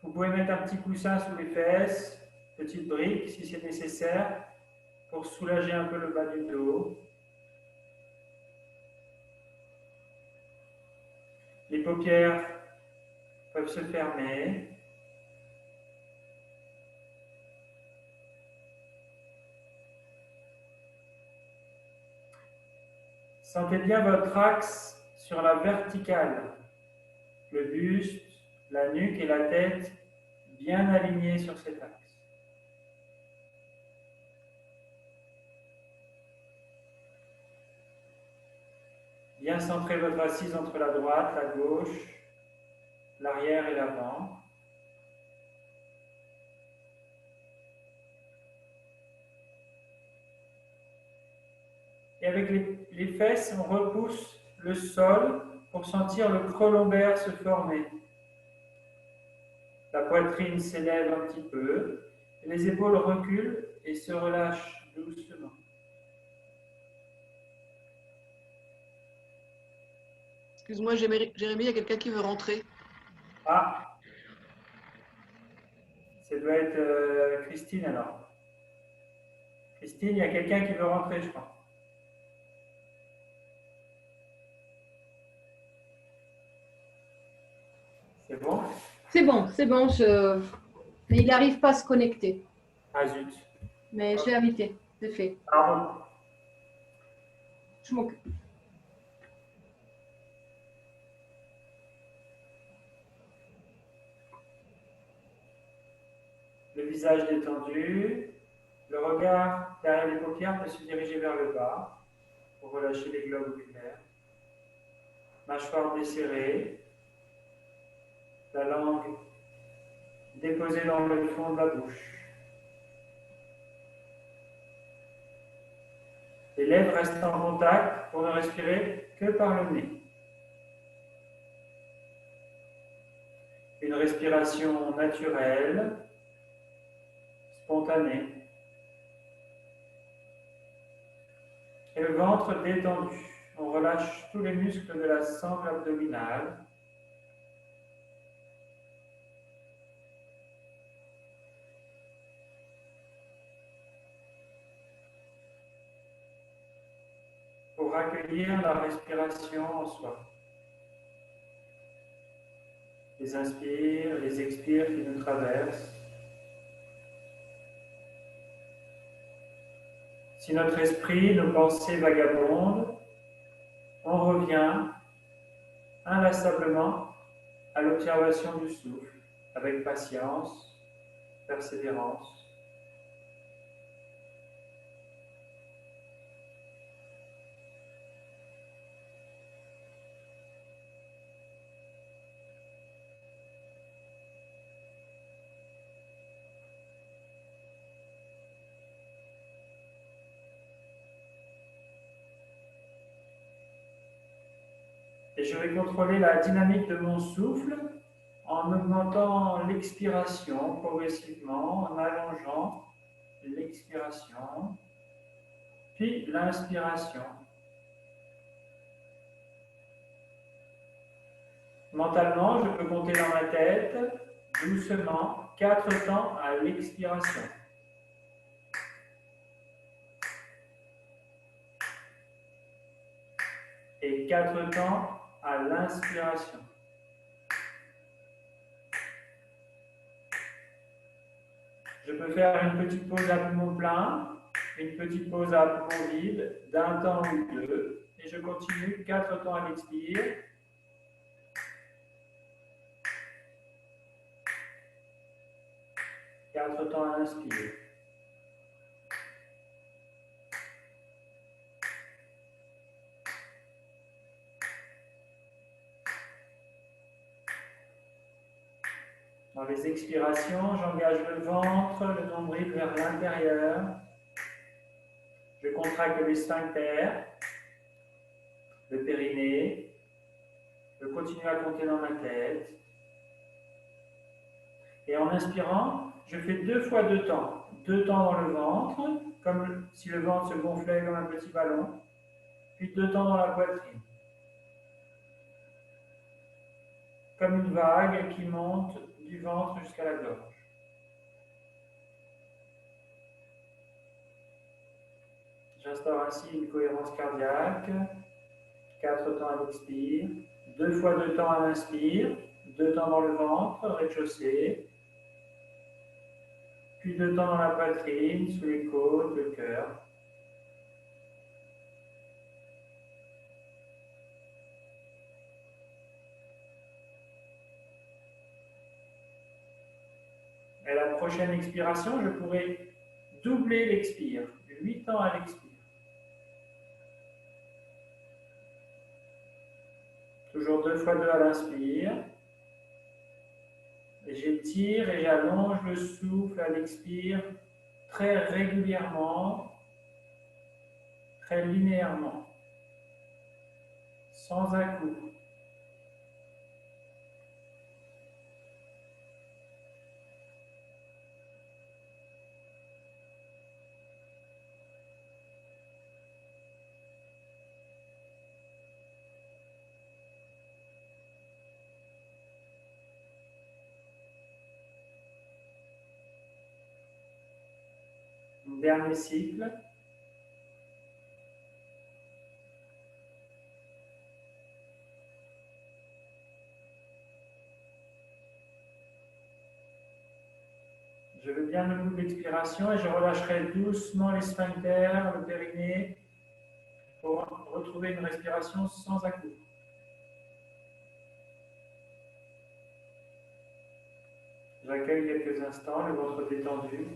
Vous pouvez mettre un petit coussin sous les fesses, petite brique si c'est nécessaire, pour soulager un peu le bas du dos. Les paupières peuvent se fermer. Sentez bien votre axe sur la verticale, le buste, la nuque et la tête bien alignés sur cet axe. Bien centrer votre assise entre la droite, la gauche, l'arrière et l'avant. Et avec les fesses, on repousse le sol pour sentir le creux lombaire se former. La poitrine s'élève un petit peu, et les épaules reculent et se relâchent doucement. Excuse-moi, Jérémy, il y a quelqu'un qui veut rentrer. Ah, ça doit être Christine alors. Christine, il y a quelqu'un qui veut rentrer, je crois. C'est bon? C'est bon, mais il n'arrive pas à se connecter. Ah zut. Mais je l'ai invité, c'est fait. Pardon. Je m'occupe. Le visage détendu, le regard derrière les paupières peut se diriger vers le bas pour relâcher les globes oculaires. Mâchoire desserrée, la langue déposée dans le fond de la bouche. Les lèvres restent en contact pour ne respirer que par le nez. Une respiration naturelle, spontanée. Et le ventre détendu. On relâche tous les muscles de la sangle abdominale. Pour accueillir la respiration en soi. Les inspires, les expires qui nous traversent. Si notre esprit, nos pensées vagabondent, on revient inlassablement à l'observation du souffle, avec patience, persévérance. Et je vais contrôler la dynamique de mon souffle en augmentant l'expiration progressivement, en allongeant l'expiration, puis l'inspiration. Mentalement, je peux compter dans ma tête, doucement, 4 temps à l'expiration. Et 4 temps à l'inspiration. Je peux faire une petite pause à poumon plein, une petite pause à poumon vide, d'un temps ou deux, et je continue 4 temps à l'expire. Quatre temps à l'inspire. Dans les expirations, j'engage le ventre, le nombril vers l'intérieur. Je contracte les sphincters, le périnée. Je continue à compter dans ma tête. Et en inspirant, je fais 2 fois 2 temps. 2 temps dans le ventre, comme si le ventre se gonflait comme un petit ballon. Puis 2 temps dans la poitrine. Comme une vague qui monte du ventre jusqu'à la gorge. J'instaure ainsi une cohérence cardiaque. 4 temps à l'expire, 2 fois 2 temps à l'inspire, 2 temps dans le ventre, rez-de-chaussée, puis 2 temps dans la poitrine, sous les côtes, le cœur. Et la prochaine expiration, je pourrais doubler l'expire, 8 temps à l'expire. Toujours 2 fois 2 à l'inspire. Et j'étire et j'allonge le souffle à l'expire très régulièrement, très linéairement, sans à-coups. Dernier cycle. Je veux bien le bout de l'expiration et je relâcherai doucement les sphincters, le périnée, pour retrouver une respiration sans à-coups. J'accueille quelques instants, le ventre détendu.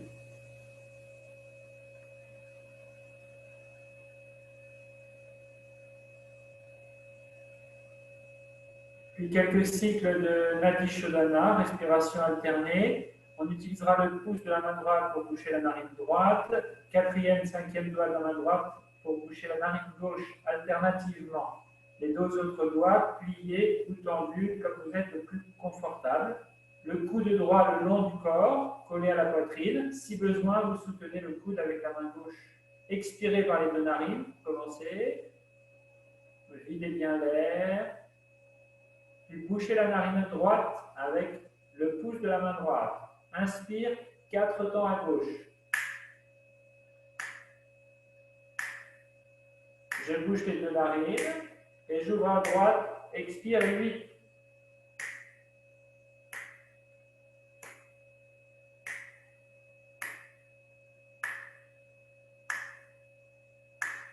Puis quelques cycles de Nadi Shodhana, respiration alternée. On utilisera le pouce de la main droite pour boucher la narine droite, 4e, 5e doigt de la main droite pour boucher la narine gauche alternativement. Les 2 autres doigts pliés ou tendus comme vous êtes le plus confortable. Le coude droit le long du corps, collé à la poitrine. Si besoin, vous soutenez le coude avec la main gauche. Expirez par les 2 narines. Commencez. Videz bien l'air. Puis bouchez la narine droite avec le pouce de la main droite. Inspire, 4 temps à gauche. Je bouge les 2 narines et j'ouvre à droite. Expire, 8.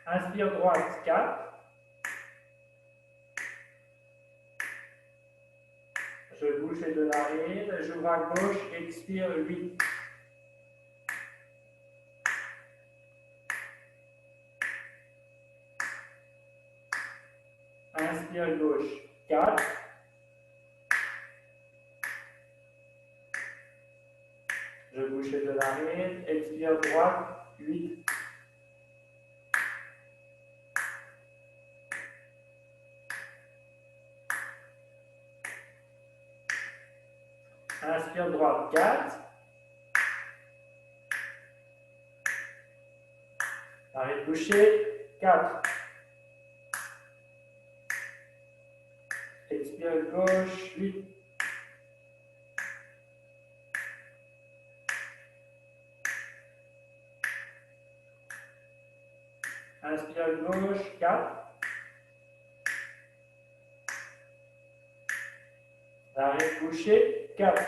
Inspire droite, 4. Je bouge les 2 narines, j'ouvre à gauche, expire, 8. Inspire gauche, 4. Je bouge les 2 narines, expire droite, 8. Inspire droite, 4. Arrête boucher, 4. Expire gauche, 8. Inspire gauche, 4. Arrête boucher, 4.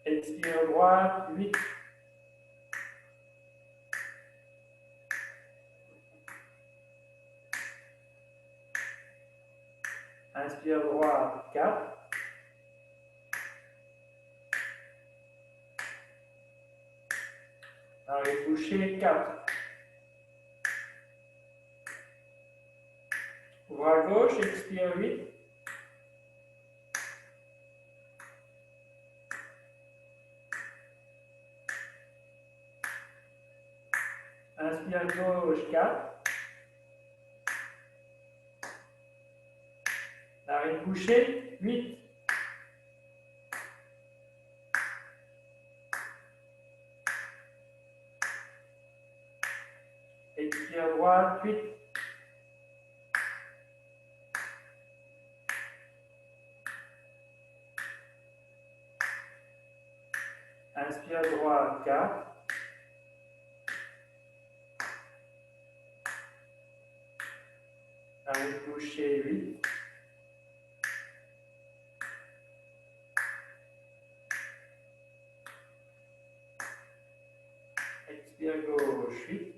Expire droite, 8. Inspire droite, 4. Arrête boucher, 4. Ouvre à gauche, expire 8. Inspire gauche, 4. Arrête boucher, 8. Expire droite, 8. droite, 4. Narine couchée, 8. Expire gauche, 8.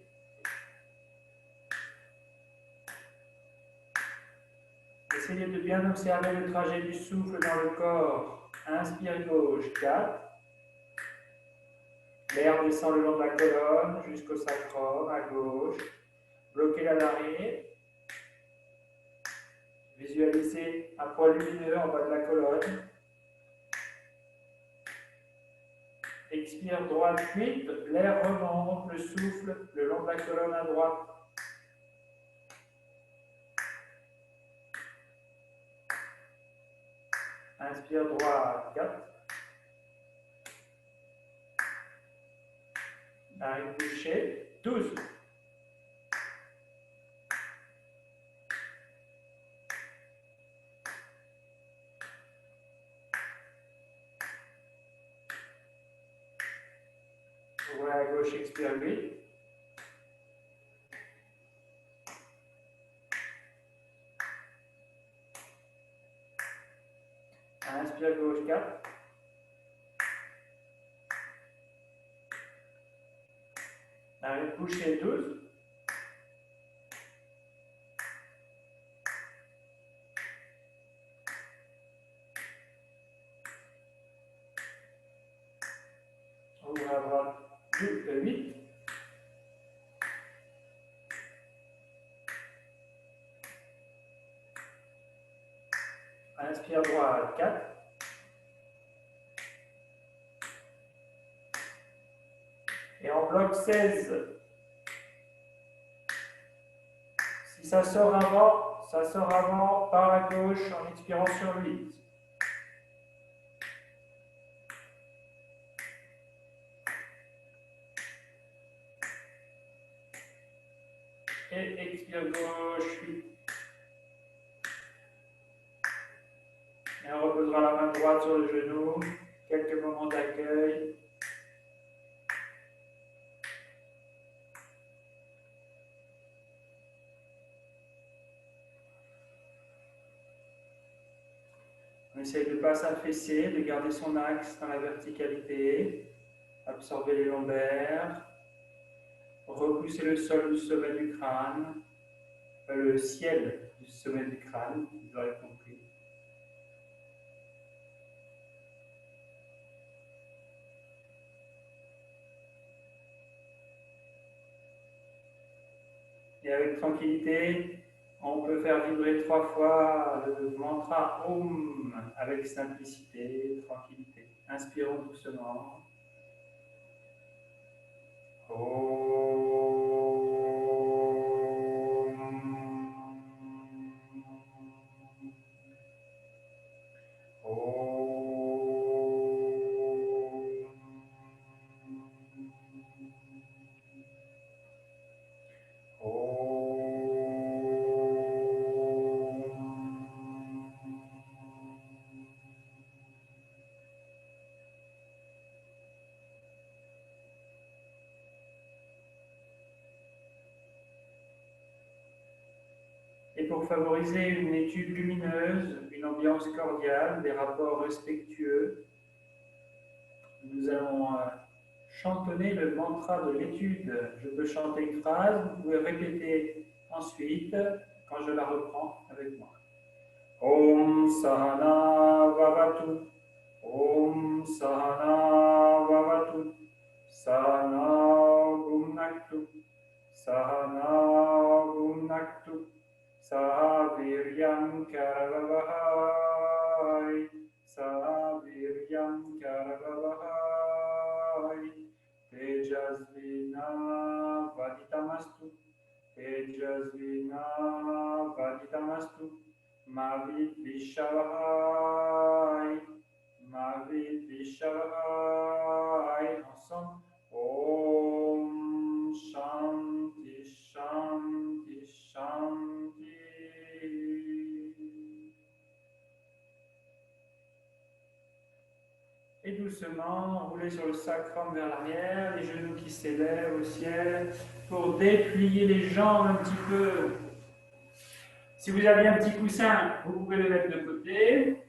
Essayez de bien observer le trajet du souffle dans le corps. Inspire gauche, 4. L'air descend le long de la colonne jusqu'au sacrum à gauche. Bloquez la narine. Visualisez un point lumineux en bas de la colonne. Expire droite, 8. L'air remonte, le souffle le long de la colonne à droite. Inspire droite, 4. Narine bouchée, 12. Ouvrez à gauche, expire 8. Inspire gauche, 4. Narine bouchée, 12. Ouvrez à droite, 8. Inspire droite, 4. Et en bloc 16. Si ça sort avant par la gauche en expirant sur 8. Et expire gauche, 8. Et on reposera la main droite sur le genou. Quelques moments d'accueil. On essaye de ne pas s'affaisser, de garder son axe dans la verticalité. Absorber les lombaires. Repousser le sol du sommet du crâne. Le ciel du sommet du crâne, vous aurez compris. Et avec tranquillité, on peut faire vibrer 3 fois le mantra Om avec simplicité, tranquillité. Inspirons doucement. Et pour favoriser une étude lumineuse, une ambiance cordiale, des rapports respectueux, nous allons chantonner le mantra de l'étude. Je peux chanter une phrase, vous pouvez répéter ensuite quand je la reprends avec moi. Om Sahana Vavatu, Om Sahana Vavatu, Sahana Bhunaktu, Sahana Bhunaktu. Saviryam Karavavahai, Saviryam Karavavahai, Tejasvina Vaditamastu, Tejasvina Vaditamastu, Mavit Vishavahai, Mavit Vishavahai, ensemble, Om Shanti Shanti Shanti. Et doucement, roulez sur le sacrum vers l'arrière, les genoux qui s'élèvent au ciel, pour déplier les jambes un petit peu. Si vous avez un petit coussin, vous pouvez le mettre de côté.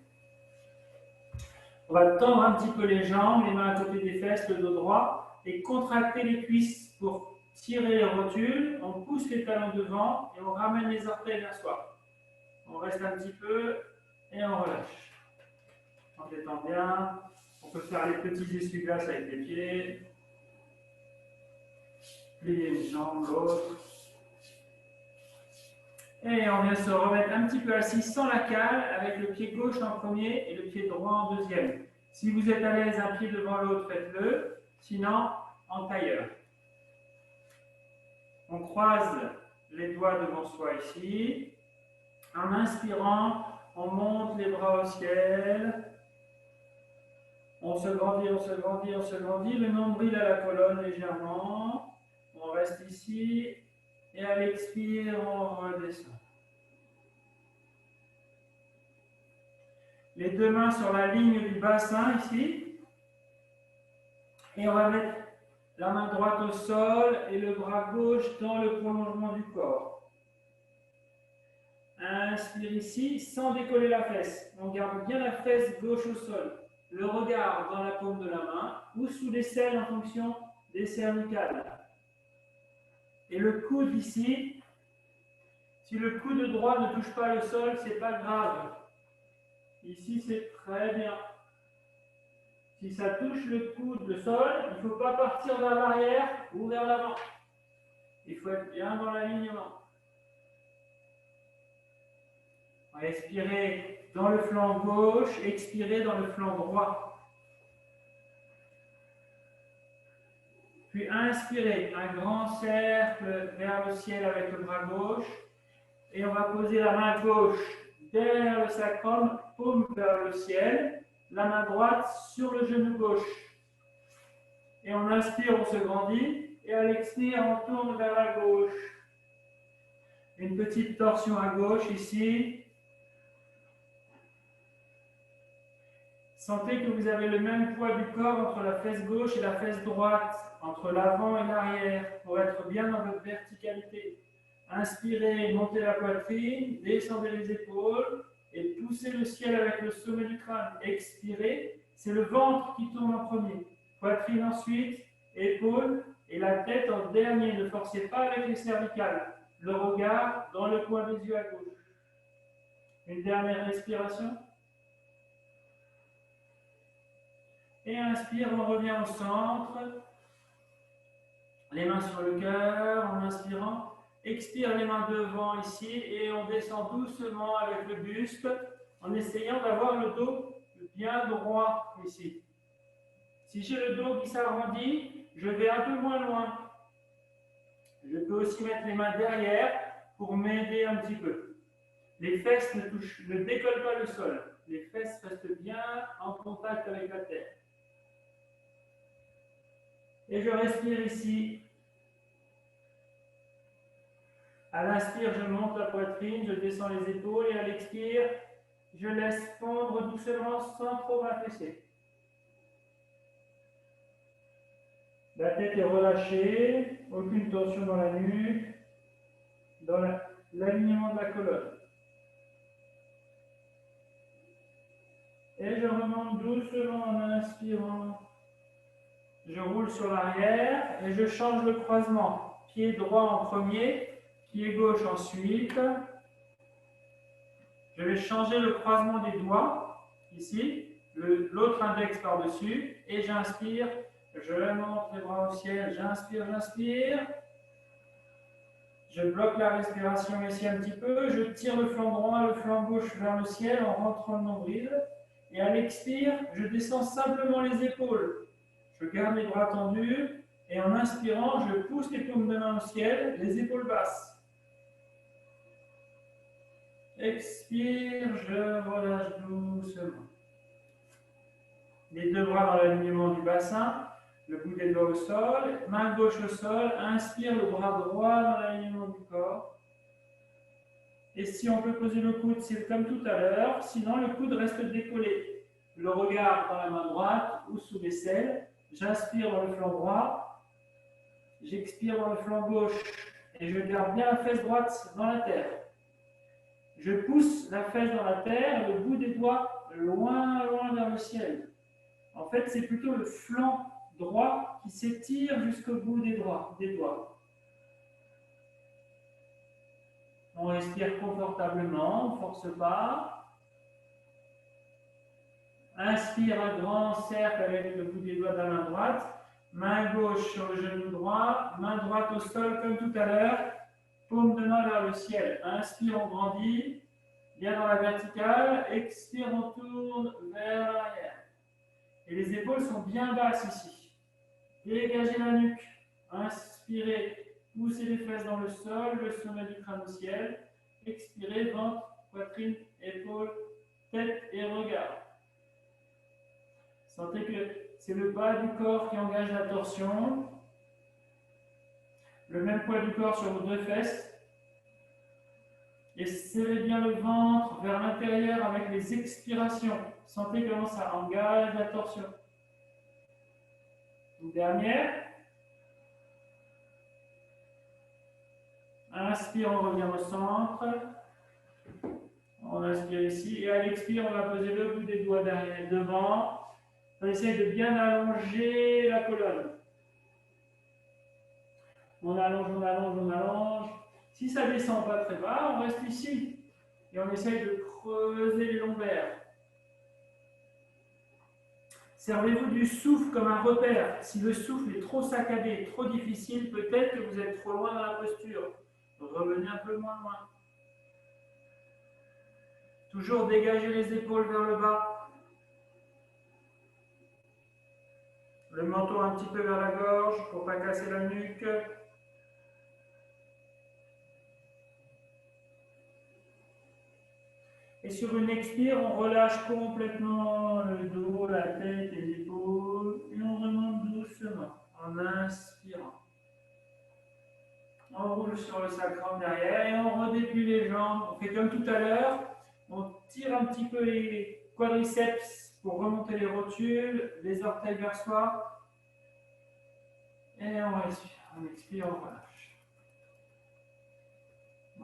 On va tendre un petit peu les jambes, les mains à côté des fesses, le dos droit, et contracter les cuisses pour tirer les rotules. On pousse les talons devant et on ramène les orteils vers soi. On reste un petit peu et on relâche. On détend bien. On peut faire les petits essuie-glaces avec les pieds. Plier une jambe, l'autre. Et on vient se remettre un petit peu assis sans la cale, avec le pied gauche en premier et le pied droit en deuxième. Si vous êtes à l'aise, un pied devant l'autre, faites-le. Sinon, en tailleur. On croise les doigts devant soi ici. En inspirant, on monte les bras au ciel. On se grandit, on se grandit, on se grandit. Le nombril à la colonne légèrement. On reste ici. Et à l'expire, on redescend. Les deux mains sur la ligne du bassin ici. Et on va mettre la main droite au sol et le bras gauche dans le prolongement du corps. Inspire ici sans décoller la fesse. On garde bien la fesse gauche au sol. Le regard dans la paume de la main ou sous l'aisselle en fonction des cervicales. Et le coude ici, si le coude droit ne touche pas le sol, c'est pas grave. Ici, c'est très bien. Si ça touche le coude, le sol, il ne faut pas partir vers l'arrière ou vers l'avant. Il faut être bien dans l'alignement. Expirez dans le flanc gauche, expirez dans le flanc droit. Puis inspirez, un grand cercle vers le ciel avec le bras gauche. Et on va poser la main gauche derrière le sacrum, paume vers le ciel. La main droite sur le genou gauche. Et on inspire, on se grandit. Et à l'expire, on tourne vers la gauche. Une petite torsion à gauche ici. Sentez que vous avez le même poids du corps entre la fesse gauche et la fesse droite, entre l'avant et l'arrière, pour être bien dans votre verticalité. Inspirez, montez la poitrine, descendez les épaules et poussez le ciel avec le sommet du crâne. Expirez, c'est le ventre qui tourne en premier. Poitrine ensuite, épaules et la tête en dernier. Ne forcez pas avec les cervicales. Le regard dans le coin des yeux à gauche. Une dernière respiration. Et inspire, on revient au centre. Les mains sur le cœur en inspirant. Expire les mains devant ici et on descend doucement avec le buste en essayant d'avoir le dos bien droit ici. Si j'ai le dos qui s'arrondit, je vais un peu moins loin. Je peux aussi mettre les mains derrière pour m'aider un petit peu. Les fesses ne décollent pas le sol. Les fesses restent bien en contact avec la terre. Et je respire ici. À l'inspire, je monte la poitrine, je descends les épaules et à l'expire, je laisse fondre doucement sans trop m'affaisser. La tête est relâchée, aucune tension dans la nuque, dans l'alignement de la colonne. Et je remonte doucement en inspirant. Je roule sur l'arrière et je change le croisement. Pied droit en premier. Pied gauche ensuite. Je vais changer le croisement des doigts, ici, l'autre index par-dessus, et j'inspire, je monte les bras au ciel, j'inspire, j'inspire. Je bloque la respiration ici un petit peu, je tire le flanc droit, le flanc gauche vers le ciel en rentrant le nombril, et à l'expire, je descends simplement les épaules. Je garde les bras tendus, et en inspirant, je pousse les paumes de main au ciel, les épaules basses. Expire, je relâche doucement. Les deux bras dans l'alignement du bassin, le bout des doigts au sol, main gauche au sol, inspire le bras droit dans l'alignement du corps. Et si on peut poser le coude, c'est comme tout à l'heure, sinon le coude reste décollé. Le regard dans la main droite ou sous l'aisselle. J'inspire dans le flanc droit, j'expire dans le flanc gauche et je garde bien la fesse droite dans la terre. Je pousse la fesse dans la terre, le bout des doigts loin, loin vers le ciel. En fait, c'est plutôt le flanc droit qui s'étire jusqu'au bout des doigts. On respire confortablement, on ne force pas. Inspire un grand cercle avec le bout des doigts de la main droite. Main gauche sur le genou droit, main droite au sol comme tout à l'heure. Paume de main vers le ciel. Inspire, on grandit. Bien dans la verticale. Expire, on tourne vers l'arrière. Et les épaules sont bien basses ici. Dégagez la nuque. Inspirez. Poussez les fesses dans le sol, le sommet du crâne au ciel. Expirez, ventre, poitrine, épaules, tête et regard. Sentez que c'est le bas du corps qui engage la torsion. Le même poids du corps sur vos deux fesses. Et serrez bien le ventre vers l'intérieur avec les expirations. Sentez comment ça engage la torsion. Une dernière. Inspire, on revient au centre. On inspire ici. Et à l'expire, on va poser le bout des doigts derrière, devant. On essaie de bien allonger la colonne. On allonge, on allonge, on allonge. Si ça ne descend pas très bas, on reste ici. Et on essaye de creuser les lombaires. Servez-vous du souffle comme un repère. Si le souffle est trop saccadé, trop difficile, peut-être que vous êtes trop loin dans la posture. Revenez un peu moins loin. Toujours dégager les épaules vers le bas. Le menton un petit peu vers la gorge pour ne pas casser la nuque. Et sur une expire, on relâche complètement le dos, la tête, les épaules. Et on remonte doucement en inspirant. On roule sur le sacrum derrière et on redéplie les jambes. On fait comme tout à l'heure. On tire un petit peu les quadriceps pour remonter les rotules, les orteils vers soi. Et on respire. On expire, on relâche.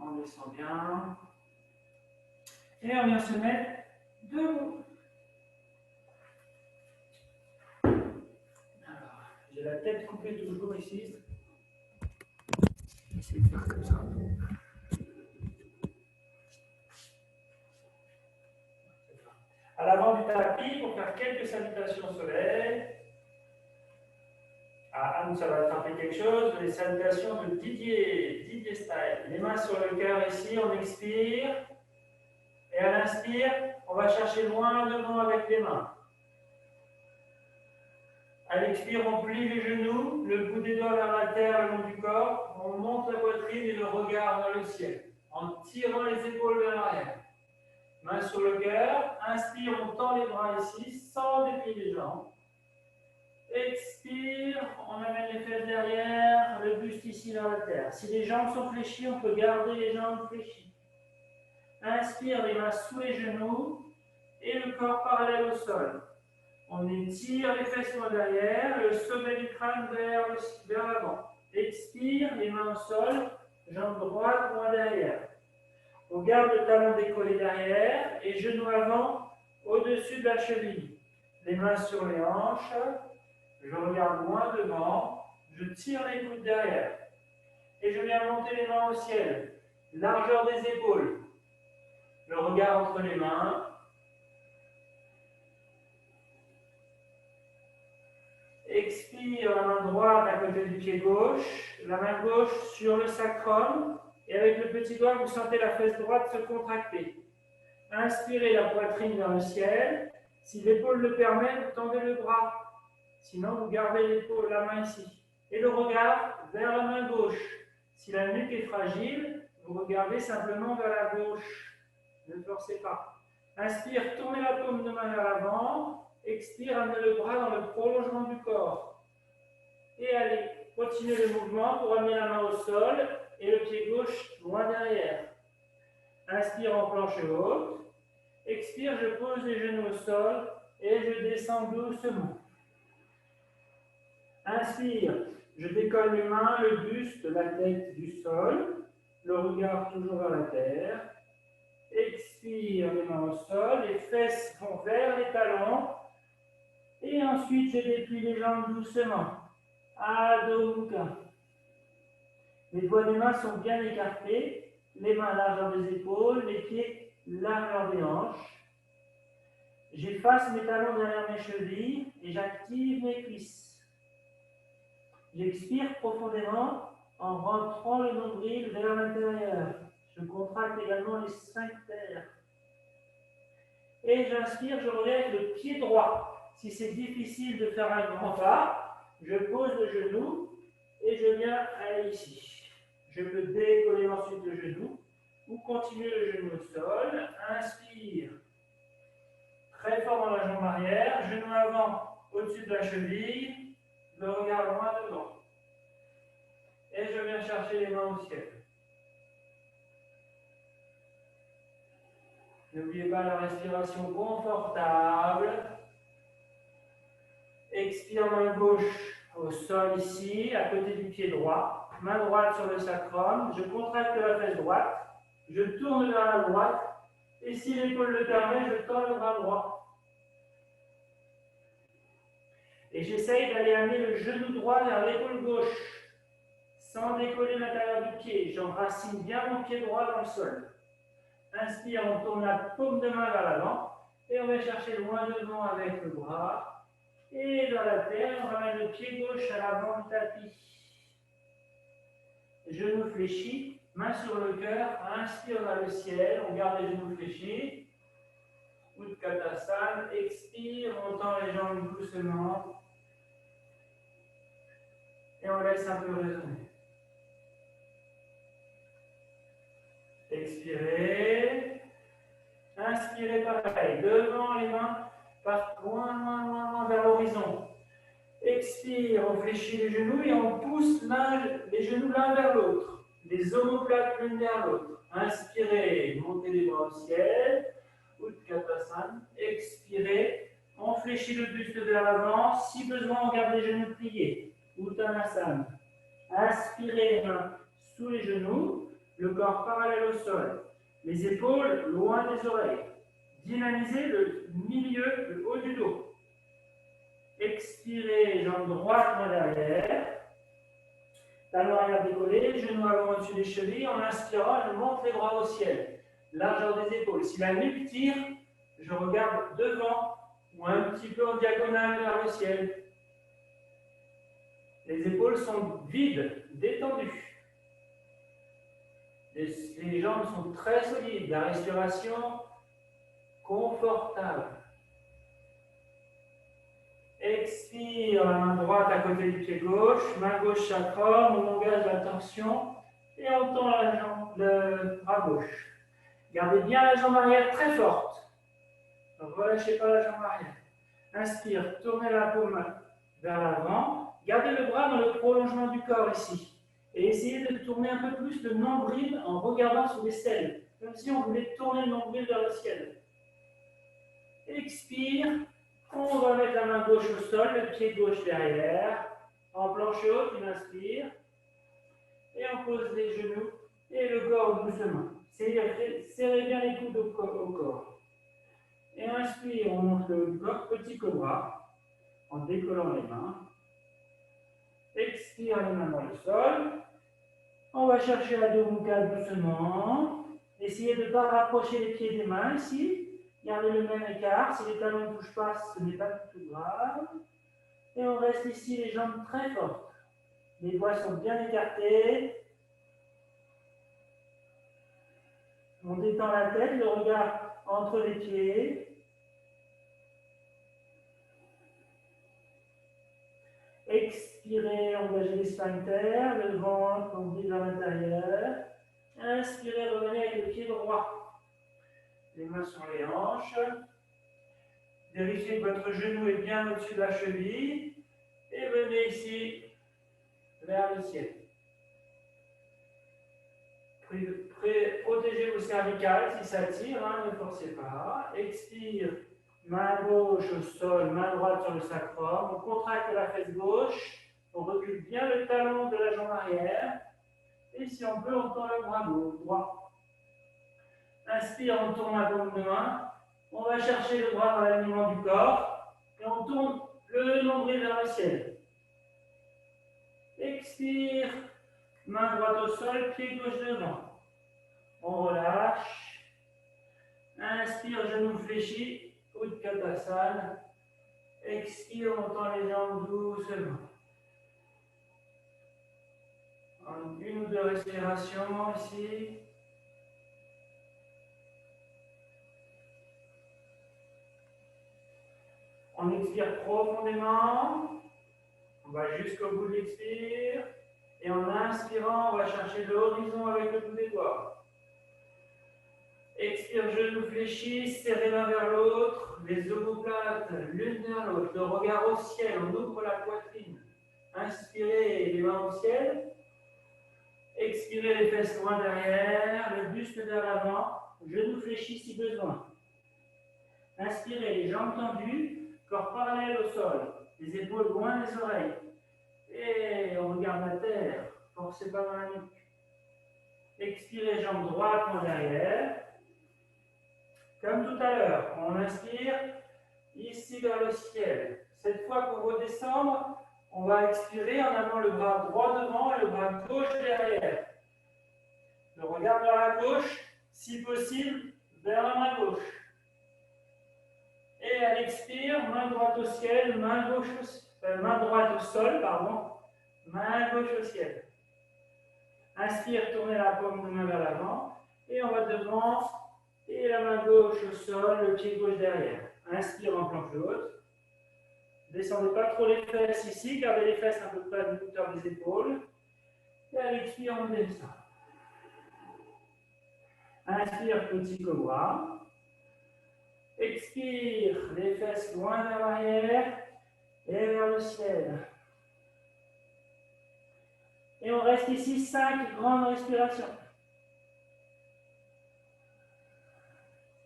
On descend bien. Et on vient se mettre debout. Alors, j'ai la tête coupée toujours ici. Essayer de faire comme ça. À l'avant du tapis, pour faire quelques salutations soleil. Ah, Anne, ça va te rappeler quelque chose. Les salutations de Didier Style. Les mains sur le cœur ici, on expire. Et à l'inspire, on va chercher loin devant avec les mains. À l'expire, on plie les genoux, le bout des doigts vers la terre, le long du corps. On monte la poitrine et le regard vers le ciel, en tirant les épaules vers l'arrière. Main sur le cœur. Inspire, on tend les bras ici, sans déplier les jambes. Expire, on amène les fesses derrière, le buste ici vers la terre. Si les jambes sont fléchies, on peut garder les jambes fléchies. Inspire, les mains sous les genoux et le corps parallèle au sol. On étire les fesses loin derrière, le sommet du crâne vers l'avant. Expire, les mains au sol, jambes droites loin derrière. On garde le talon décollé derrière et genoux avant au-dessus de la cheville. Les mains sur les hanches, je regarde loin devant, je tire les coudes derrière. Et je viens monter les mains au ciel, largeur des épaules. Le regard entre les mains. Expire, la main droite à côté du pied gauche, la main gauche sur le sacrum, et avec le petit doigt, vous sentez la fesse droite se contracter. Inspirez la poitrine vers le ciel. Si l'épaule le permet, vous tendez le bras. Sinon, vous gardez l'épaule, la main ici. Et le regard vers la main gauche. Si la nuque est fragile, vous regardez simplement vers la gauche. Ne forcez pas. Inspire, tournez la paume de main vers l'avant. Expire, amenez le bras dans le prolongement du corps. Et allez, continuez le mouvement pour amener la main au sol et le pied gauche loin derrière. Inspire en planche haute. Expire, je pose les genoux au sol et je descends doucement. Inspire, je décolle mes mains, le buste, la tête du sol, le regard toujours à la terre. Expire, les mains au sol, les fesses vont vers les talons. Et ensuite, je déplie les jambes doucement. Adho Mukha. Les doigts des mains sont bien écartés, les mains largeur des épaules, les pieds largeur des hanches. J'efface mes talons derrière mes chevilles et j'active mes cuisses. J'expire profondément en rentrant le nombril vers l'intérieur. Je contracte également les sphincters. Et j'inspire, je relève le pied droit. Si c'est difficile de faire un grand pas, je pose le genou et je viens aller ici. Je peux décoller ensuite le genou ou continuer le genou au sol. Inspire. Très fort dans la jambe arrière, genou avant au-dessus de la cheville, le regard loin devant. Et je viens chercher les mains au ciel. N'oubliez pas la respiration confortable. Expire, main gauche au sol ici, à côté du pied droit. Main droite sur le sacrum. Je contracte la fesse droite. Je tourne vers la droite. Et si l'épaule le permet, je tends le bras droit. Et j'essaye d'aller amener le genou droit vers l'épaule gauche, sans décoller l'intérieur du pied. J'enracine bien mon pied droit dans le sol. Inspire, on tourne la paume de main vers l'avant. Et on va chercher loin devant avec le bras. Et dans la terre, on ramène le pied gauche à l'avant du tapis. Genou fléchi, main sur le cœur. Inspire vers le ciel, on garde les genoux fléchis. Utkatasana, expire, on tend les jambes doucement. Et on laisse un peu résonner. Expirez. Inspirez pareil, devant les mains, partent loin vers l'horizon. Expire, on fléchit les genoux et on pousse les genoux l'un vers l'autre. Les omoplates l'une vers l'autre. Inspirez, montez les bras au ciel. Utkatasana. Expirez, on fléchit le buste vers l'avant. Si besoin, on garde les genoux pliés. Uttanasana. Inspirez, les mains sous les genoux, le corps parallèle au sol. Les épaules loin des oreilles. Dynamisez le milieu, le haut du dos. Expirez, jambes droites, main derrière. Talons arrière décollés, genoux avant au-dessus des chevilles. En inspirant, je monte les bras au ciel. Largeur des épaules. Si la nuque tire, je regarde devant ou un petit peu en diagonale vers le ciel. Les épaules sont vides, détendues. Les jambes sont très solides. La respiration confortable. Expire, la main droite à côté du pied gauche, main gauche sacrum, on engage la tension et on tend le bras gauche. Gardez bien la jambe arrière très forte. Ne relâchez pas la jambe arrière. Inspire, tournez la paume vers l'avant. Gardez le bras dans le prolongement du corps ici. Et essayez de tourner un peu plus le nombril en regardant sous l'aisselle, comme si on voulait tourner le nombril vers le ciel. Expire. On va mettre la main gauche au sol, le pied gauche derrière. En planche haute, on inspire. Et on pose les genoux et le corps doucement. Serrez bien les coudes au corps. Et inspire, on monte le haut du corps, petit cobra, en décollant les mains. Expire, les mains dans le sol. On va chercher Adho Mukha doucement. Essayez de ne pas rapprocher les pieds des mains ici. Gardez le même écart. Si les talons ne bougent pas, ce n'est pas du tout grave. Et on reste ici, les jambes très fortes. Les doigts sont bien écartés. On détend la tête, le regard entre les pieds. Expirez, engagez les sphincters, le ventre, on vide vers l'intérieur. Inspirez, revenez avec le pied droit. Les mains sur les hanches. Vérifiez que votre genou est bien au-dessus de la cheville. Et venez ici, vers le ciel. Protégez vos cervicales si ça tire, hein, ne forcez pas. Expire, main gauche au sol, main droite sur le sacrum. On contracte la fesse gauche. On recule bien le talon de la jambe arrière. Et si on peut, on tend le bras droit. Inspire, on tourne la paume de main. On va chercher le bras dans l'alignement du corps. Et on tourne le nombril vers le ciel. Expire. Main droite au sol, pied gauche devant. On relâche. Inspire, genou fléchi. Utkatasana. Expire, on tend les jambes doucement. En une ou deux respirations ici. On expire profondément. On va jusqu'au bout de l'expire. Et en inspirant, on va chercher l'horizon avec le bout des doigts. Expire, genoux fléchis, serrez l'un vers l'autre, les omoplates l'une vers l'autre, le regard au ciel, on ouvre la poitrine. Inspirez, les mains au ciel. Expirez, les fesses loin derrière, le buste vers l'avant, genoux fléchis si besoin. Inspirez, les jambes tendues, corps parallèle au sol, les épaules loin des oreilles. Et on regarde la terre, forcez pas dans la nuque. Expirez, jambes droites en derrière. Comme tout à l'heure, on inspire, ici vers le ciel. Cette fois qu'on redescend, on va expirer en amenant le bras droit devant et le bras gauche derrière. Le regard vers la gauche, si possible, vers la main gauche. Et à l'expire, main droite au ciel, main droite au sol, pardon, main gauche au ciel. Inspire, tournez la paume de main vers l'avant, et on va devant, et la main gauche au sol, le pied gauche derrière. Inspire en planche haute. Descendez pas trop les fesses ici, gardez les fesses un peu près à la hauteur des épaules. Et à l'expire, on descend. Inspire, petit cobra. Expire, les fesses loin vers l'arrière et vers le ciel. Et on reste ici 5 grandes respirations.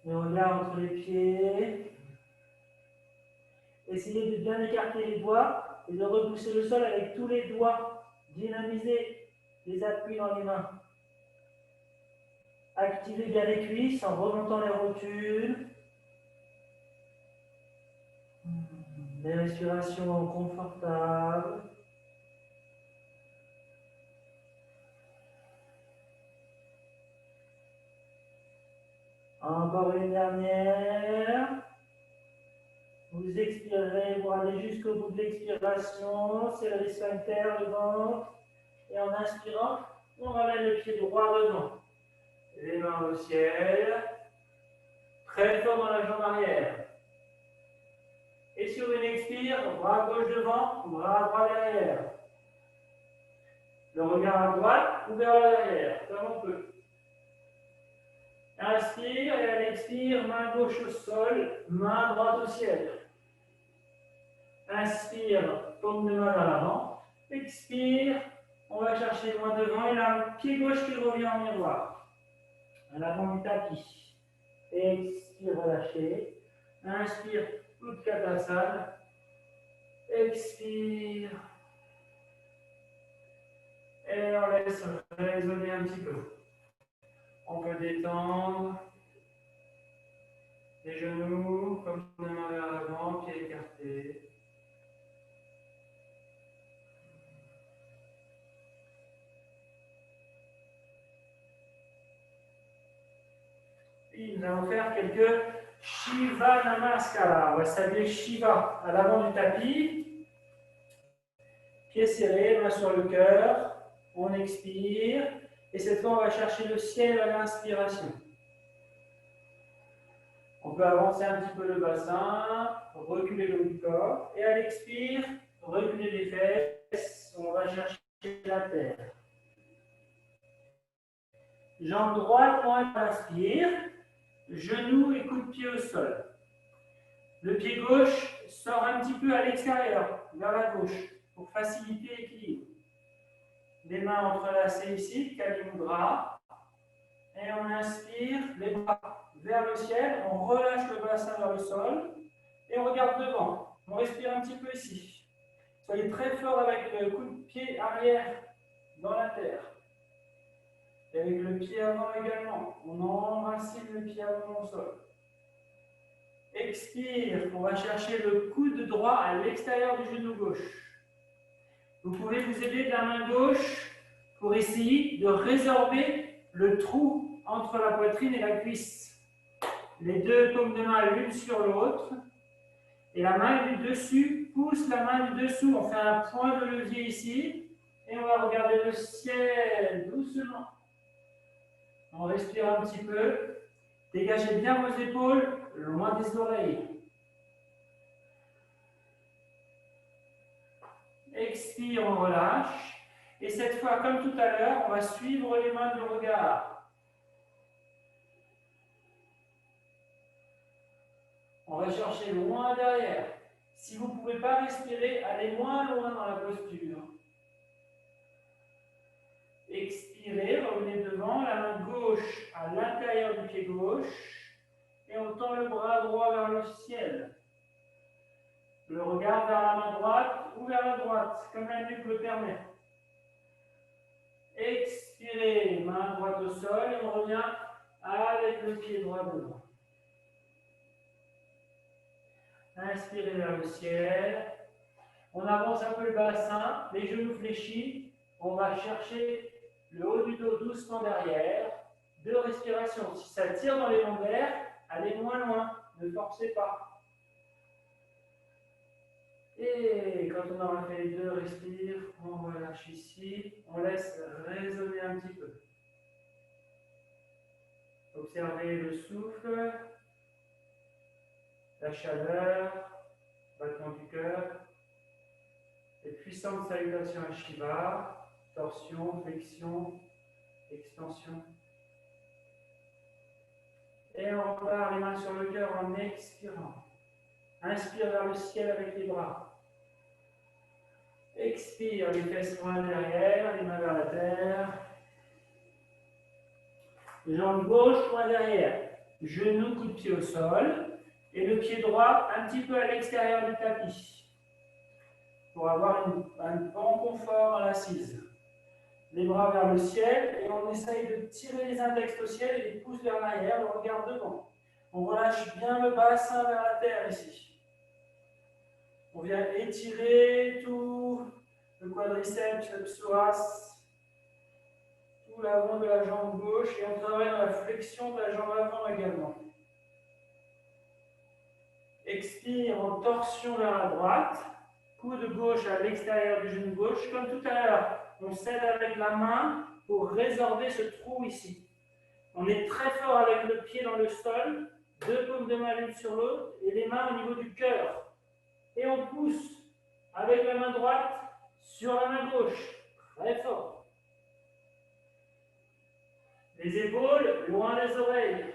Le regard entre les pieds. Essayez de bien écarter les doigts et de repousser le sol avec tous les doigts. Dynamisez les appuis dans les mains. Activez bien les cuisses en remontant les rotules. Des respirations confortables. Encore une dernière. Vous expirez, vous allez jusqu'au bout de l'expiration, serrez les sphincters, le ventre. Et en inspirant, on ramène le pied droit devant. Les mains au ciel. Très fort dans la jambe arrière. Et sur une expire, bras gauche devant, bras droit derrière. Le regard à droite ou vers l'arrière, comme on peut. Inspire et à l'expire, main gauche au sol, main droite au ciel. Inspire, paume de main vers l'avant. Expire, on va chercher loin devant et là, pied gauche qui revient en miroir. À l'avant du tapis. Expire, relâchez. Inspire, Utkatasana. Expire. Et on laisse résonner un petit peu. On peut détendre les genoux, comme la main vers l'avant, pieds écartés. Et nous allons faire quelques Shiva Namaskara. On va saluer Shiva à l'avant du tapis. Pieds serrés, main sur le cœur. On expire. Et cette fois, on va chercher le ciel à l'inspiration. On peut avancer un petit peu le bassin, reculer le haut du corps. Et à l'expire, reculer les fesses. On va chercher la terre. Jambe droite, on inspire. Genou et coup de pied au sol. Le pied gauche sort un petit peu à l'extérieur, vers la gauche, pour faciliter l'équilibre. Les mains entrelacées ici, Kali Mudra. Et on inspire, les bras vers le ciel, on relâche le bassin vers le sol et on regarde devant. On respire un petit peu ici. Soyez très fort avec le coup de pied arrière dans la terre. Et avec le pied avant également. On enracine le pied avant dans le sol. Expire. On va chercher le coude droit à l'extérieur du genou gauche. Vous pouvez vous aider de la main gauche pour essayer de résorber le trou entre la poitrine et la cuisse. Les deux paumes de main l'une sur l'autre. Et la main du dessus pousse la main du dessous. On fait un point de levier ici. Et on va regarder le ciel doucement. On respire un petit peu. Dégagez bien vos épaules, loin des oreilles. Expire, on relâche. Et cette fois, comme tout à l'heure, on va suivre les mains du regard. On va chercher loin derrière. Si vous ne pouvez pas respirer, allez moins loin dans la posture. Expirez, revenez devant, la main gauche à l'intérieur du pied gauche. Et on tend le bras droit vers le ciel. Le regard vers la main droite ou vers la droite, comme la nuque le permet. Expirez, main droite au sol et on revient avec le pied droit devant. Inspirez vers le ciel. On avance un peu le bassin, les genoux fléchis. On va chercher le haut du dos doucement derrière. 2 respirations. Si ça tire dans les lombaires, allez moins loin. Ne forcez pas. Et quand on aura fait les 2 respire, on relâche ici. On laisse résonner un petit peu. Observez le souffle, la chaleur, battement du cœur. Et puissante salutation à Shiva, torsion, flexion, extension. Et on repart les mains sur le cœur en expirant. Inspire vers le ciel avec les bras. Expire, les fesses loin derrière, les mains vers la terre. Jambe gauche loin derrière. Genou, coup de pied au sol. Et le pied droit un petit peu à l'extérieur du tapis. Pour avoir un bon confort dans l'assise. Les bras vers le ciel et on essaye de tirer les index au ciel et les pouces vers l'arrière, le regard devant. On relâche bien le bassin vers la terre ici. On vient étirer tout le quadriceps, le psoas, tout l'avant de la jambe gauche et on travaille dans la flexion de la jambe avant également. Expire en torsion vers la droite, coude gauche à l'extérieur du genou gauche. Comme tout à l'heure, on s'aide avec la main pour résorber ce trou ici. On est très fort avec le pied dans le sol, 2 paumes de main l'une sur l'autre et les mains au niveau du cœur. Et on pousse avec la main droite sur la main gauche, très fort. Les épaules loin des oreilles.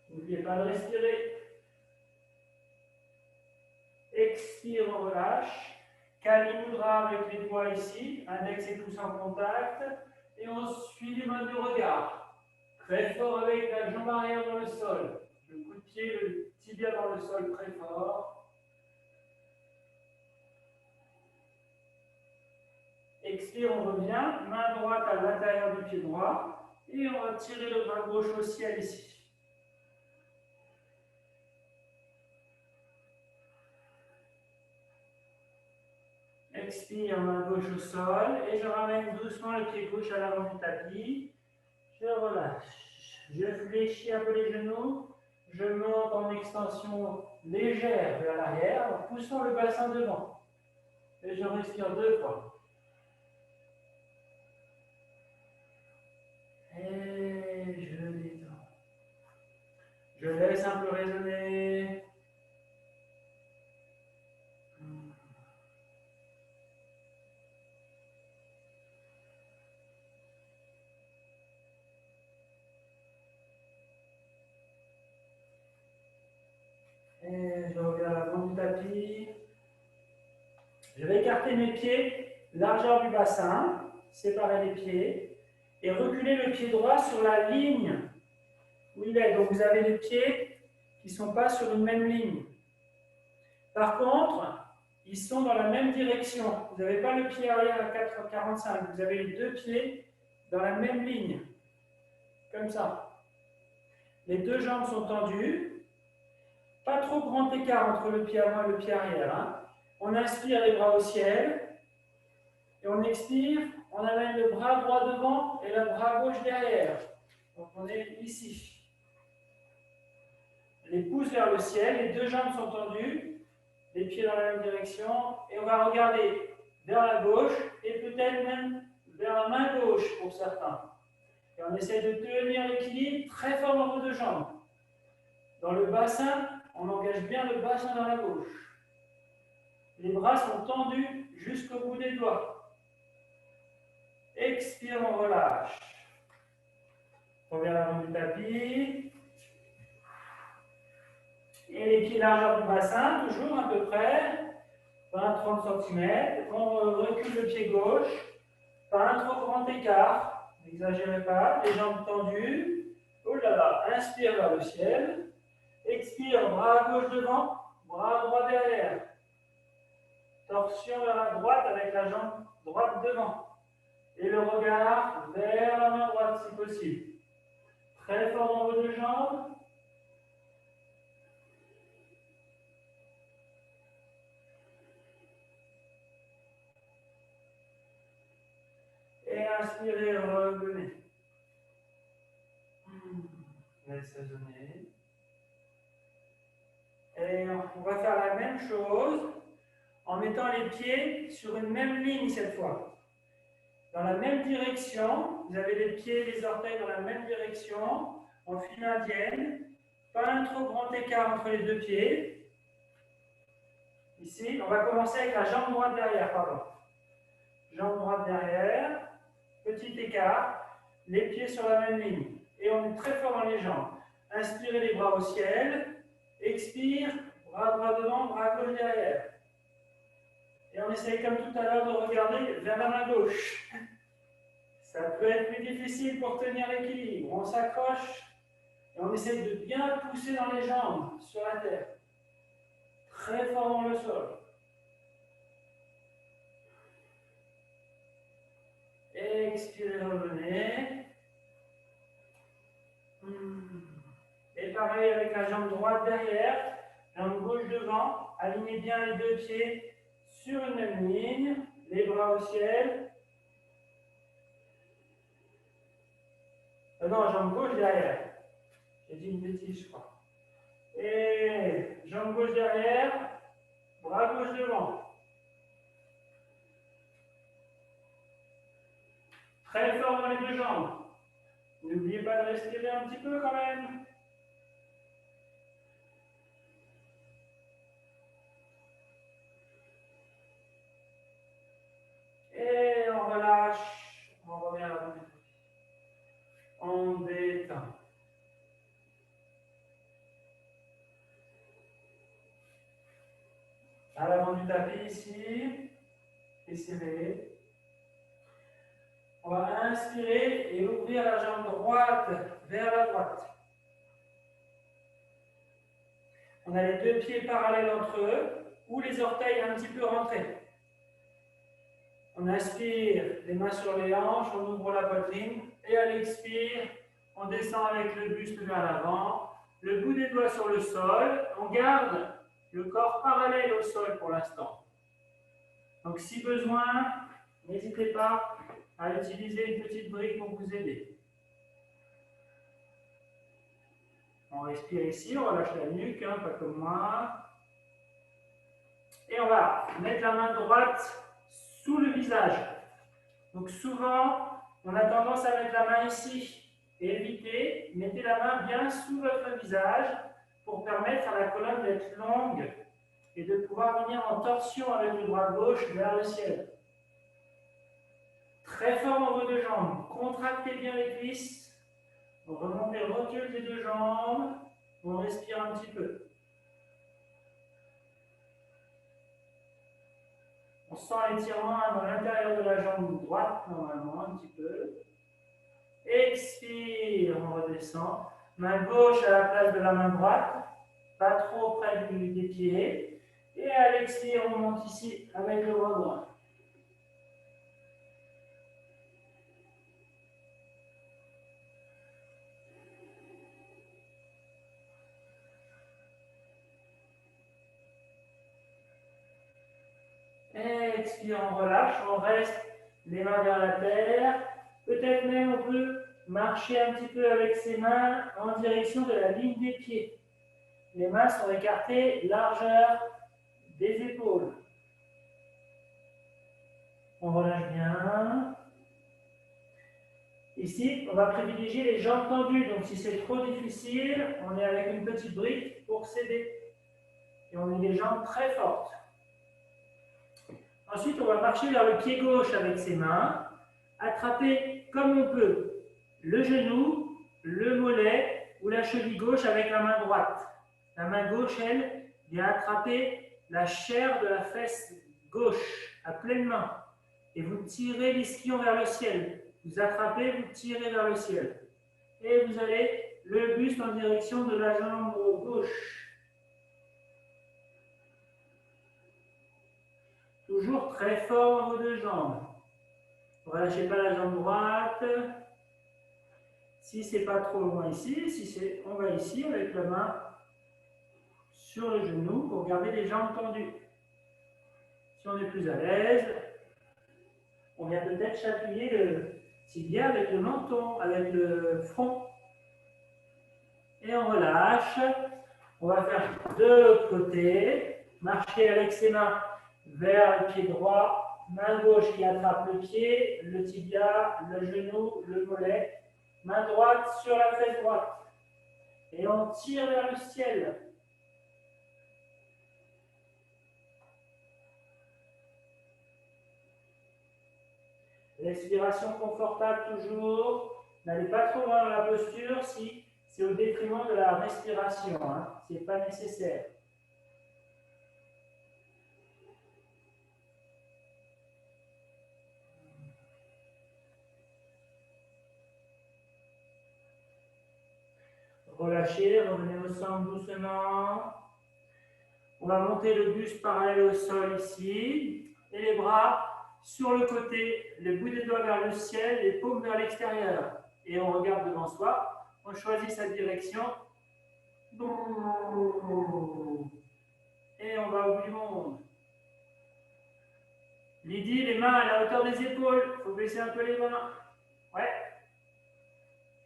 N'oubliez pas de respirer. Expire, on relâche. Kali Mudra avec les doigts ici, index et pouce en contact. Et on suit les mains du regard. Très fort avec la jambe arrière dans le sol. Le coup de pied, le tibia dans le sol très fort. Expire, on revient. Main droite à l'intérieur du pied droit. Et on va tirer le bras gauche au ciel ici. Expire, main gauche au sol. Et je ramène doucement le pied gauche à l'avant du tapis. Je relâche. Je fléchis un peu les genoux. Je monte en extension légère vers l'arrière en poussant le bassin devant. Et je respire 2 fois. Et je détends. Je laisse un peu résonner. Et je reviens à l'avant du tapis. Je vais écarter mes pieds, largeur du bassin, séparer les pieds et reculer le pied droit sur la ligne où il est. Donc vous avez les pieds qui ne sont pas sur une même ligne. Par contre, ils sont dans la même direction. Vous n'avez pas le pied arrière à 4,45. Vous avez les deux pieds dans la même ligne. Comme ça. Les deux jambes sont tendues. Pas trop grand écart entre le pied avant et le pied arrière. Hein. On inspire les bras au ciel. Et on expire. On amène le bras droit devant et le bras gauche derrière. Donc on est ici. Les pouces vers le ciel. Les deux jambes sont tendues. Les pieds dans la même direction. Et on va regarder vers la gauche et peut-être même vers la main gauche pour certains. Et on essaie de tenir l'équilibre très fort dans vos deux jambes. Dans le bassin, on engage bien le bassin dans la gauche. Les bras sont tendus jusqu'au bout des doigts. Expire, on relâche. On revient à l'avant du tapis. Et les pieds largeur du bassin, toujours à peu près 20-30 cm. On recule le pied gauche. Pas un trop grand écart. N'exagérez pas. Les jambes tendues. Oh là là, inspire vers le ciel. Expire, bras gauche devant, bras droit derrière. Torsion vers la droite avec la jambe droite devant. Et le regard vers la main droite si possible. Très fort dans vos deux jambes. Et inspirez, revenez. Laissez donner. Et on va faire la même chose en mettant les pieds sur une même ligne cette fois. Dans la même direction, vous avez les pieds et les orteils dans la même direction, en file indienne. Pas un trop grand écart entre les deux pieds. Ici, on va commencer avec la jambe droite derrière, pardon. Jambe droite derrière, petit écart, les pieds sur la même ligne. Et on est très fort dans les jambes. Inspirez les bras au ciel. Expire, bras droit devant, bras gauche derrière. Et on essaye comme tout à l'heure de regarder vers la main gauche. Ça peut être plus difficile pour tenir l'équilibre. On s'accroche et on essaye de bien pousser dans les jambes sur la terre. Très fort dans le sol. Expirez, revenez. Et pareil avec la jambe droite derrière, jambe gauche devant. Alignez bien les deux pieds sur une même ligne, les bras au ciel. Non, jambe gauche derrière. J'ai dit une bêtise, je crois. Et jambe gauche derrière, bras gauche devant. Très fort dans les deux jambes. N'oubliez pas de respirer un petit peu quand même. Et on relâche. On revient à la main. On détend. À l'avant du tapis ici. Étirez. On va inspirer et ouvrir la jambe droite vers la droite. On a les deux pieds parallèles entre eux ou les orteils un petit peu rentrés. On inspire, les mains sur les hanches, on ouvre la poitrine et à l'expire, on descend avec le buste vers l'avant, le bout des doigts sur le sol, on garde le corps parallèle au sol pour l'instant. Donc si besoin, n'hésitez pas à utiliser une petite brique pour vous aider. On respire ici, on relâche la nuque, hein, pas comme moi. Et on va mettre la main droite sous le visage. Donc souvent, on a tendance à mettre la main ici. Évitez, mettez la main bien sous votre visage pour permettre à la colonne d'être longue et de pouvoir venir en torsion avec le bras gauche vers le ciel. Très fort dans vos deux jambes. Contractez bien les cuisses. On remonte et recule les deux jambes. On respire un petit peu. On sent l'étirement dans l'intérieur de la jambe droite, normalement, un petit peu. Expire, on redescend. Main gauche à la place de la main droite. Pas trop près des pieds. Et à l'expire, on monte ici avec le bras droit. Expire, on relâche, on reste les mains vers la terre. Peut-être même on peut marcher un petit peu avec ses mains en direction de la ligne des pieds. Les mains sont écartées, largeur des épaules. On relâche bien. Ici, on va privilégier les jambes tendues. Donc si c'est trop difficile, on est avec une petite brique pour s'aider. Et on met les jambes très fortes. Ensuite, on va marcher vers le pied gauche avec ses mains, attraper comme on peut le genou, le mollet ou la cheville gauche avec la main droite. La main gauche, elle, vient attraper la chair de la fesse gauche à pleine main. Et vous tirez l'ischion vers le ciel. Vous attrapez, vous tirez vers le ciel. Et vous allez le buste en direction de la jambe gauche. Toujours très fort dans vos deux jambes. Ne relâchez pas la jambe droite. Si c'est pas trop loin ici, on va ici avec la main sur le genou pour garder les jambes tendues. Si on est plus à l'aise, on vient peut-être chatouiller le tibia avec le menton, avec le front. Et on relâche. On va faire de l'autre côté. Marcher avec ses mains vers le pied droit. Main gauche qui attrape le pied, le tibia, le genou, le mollet. Main droite sur la fesse droite. Et on tire vers le ciel. Respiration confortable toujours. N'allez pas trop loin dans la posture si c'est au détriment de la respiration. Ce n'est pas nécessaire. Relâchez, revenez au centre doucement. On va monter le buste parallèle au sol ici. Et les bras sur le côté, les bouts des doigts vers le ciel, les paumes vers l'extérieur. Et on regarde devant soi. On choisit sa direction. Et on va au bout du monde. Lydie, les mains à la hauteur des épaules. Il faut baisser un peu les mains. Ouais.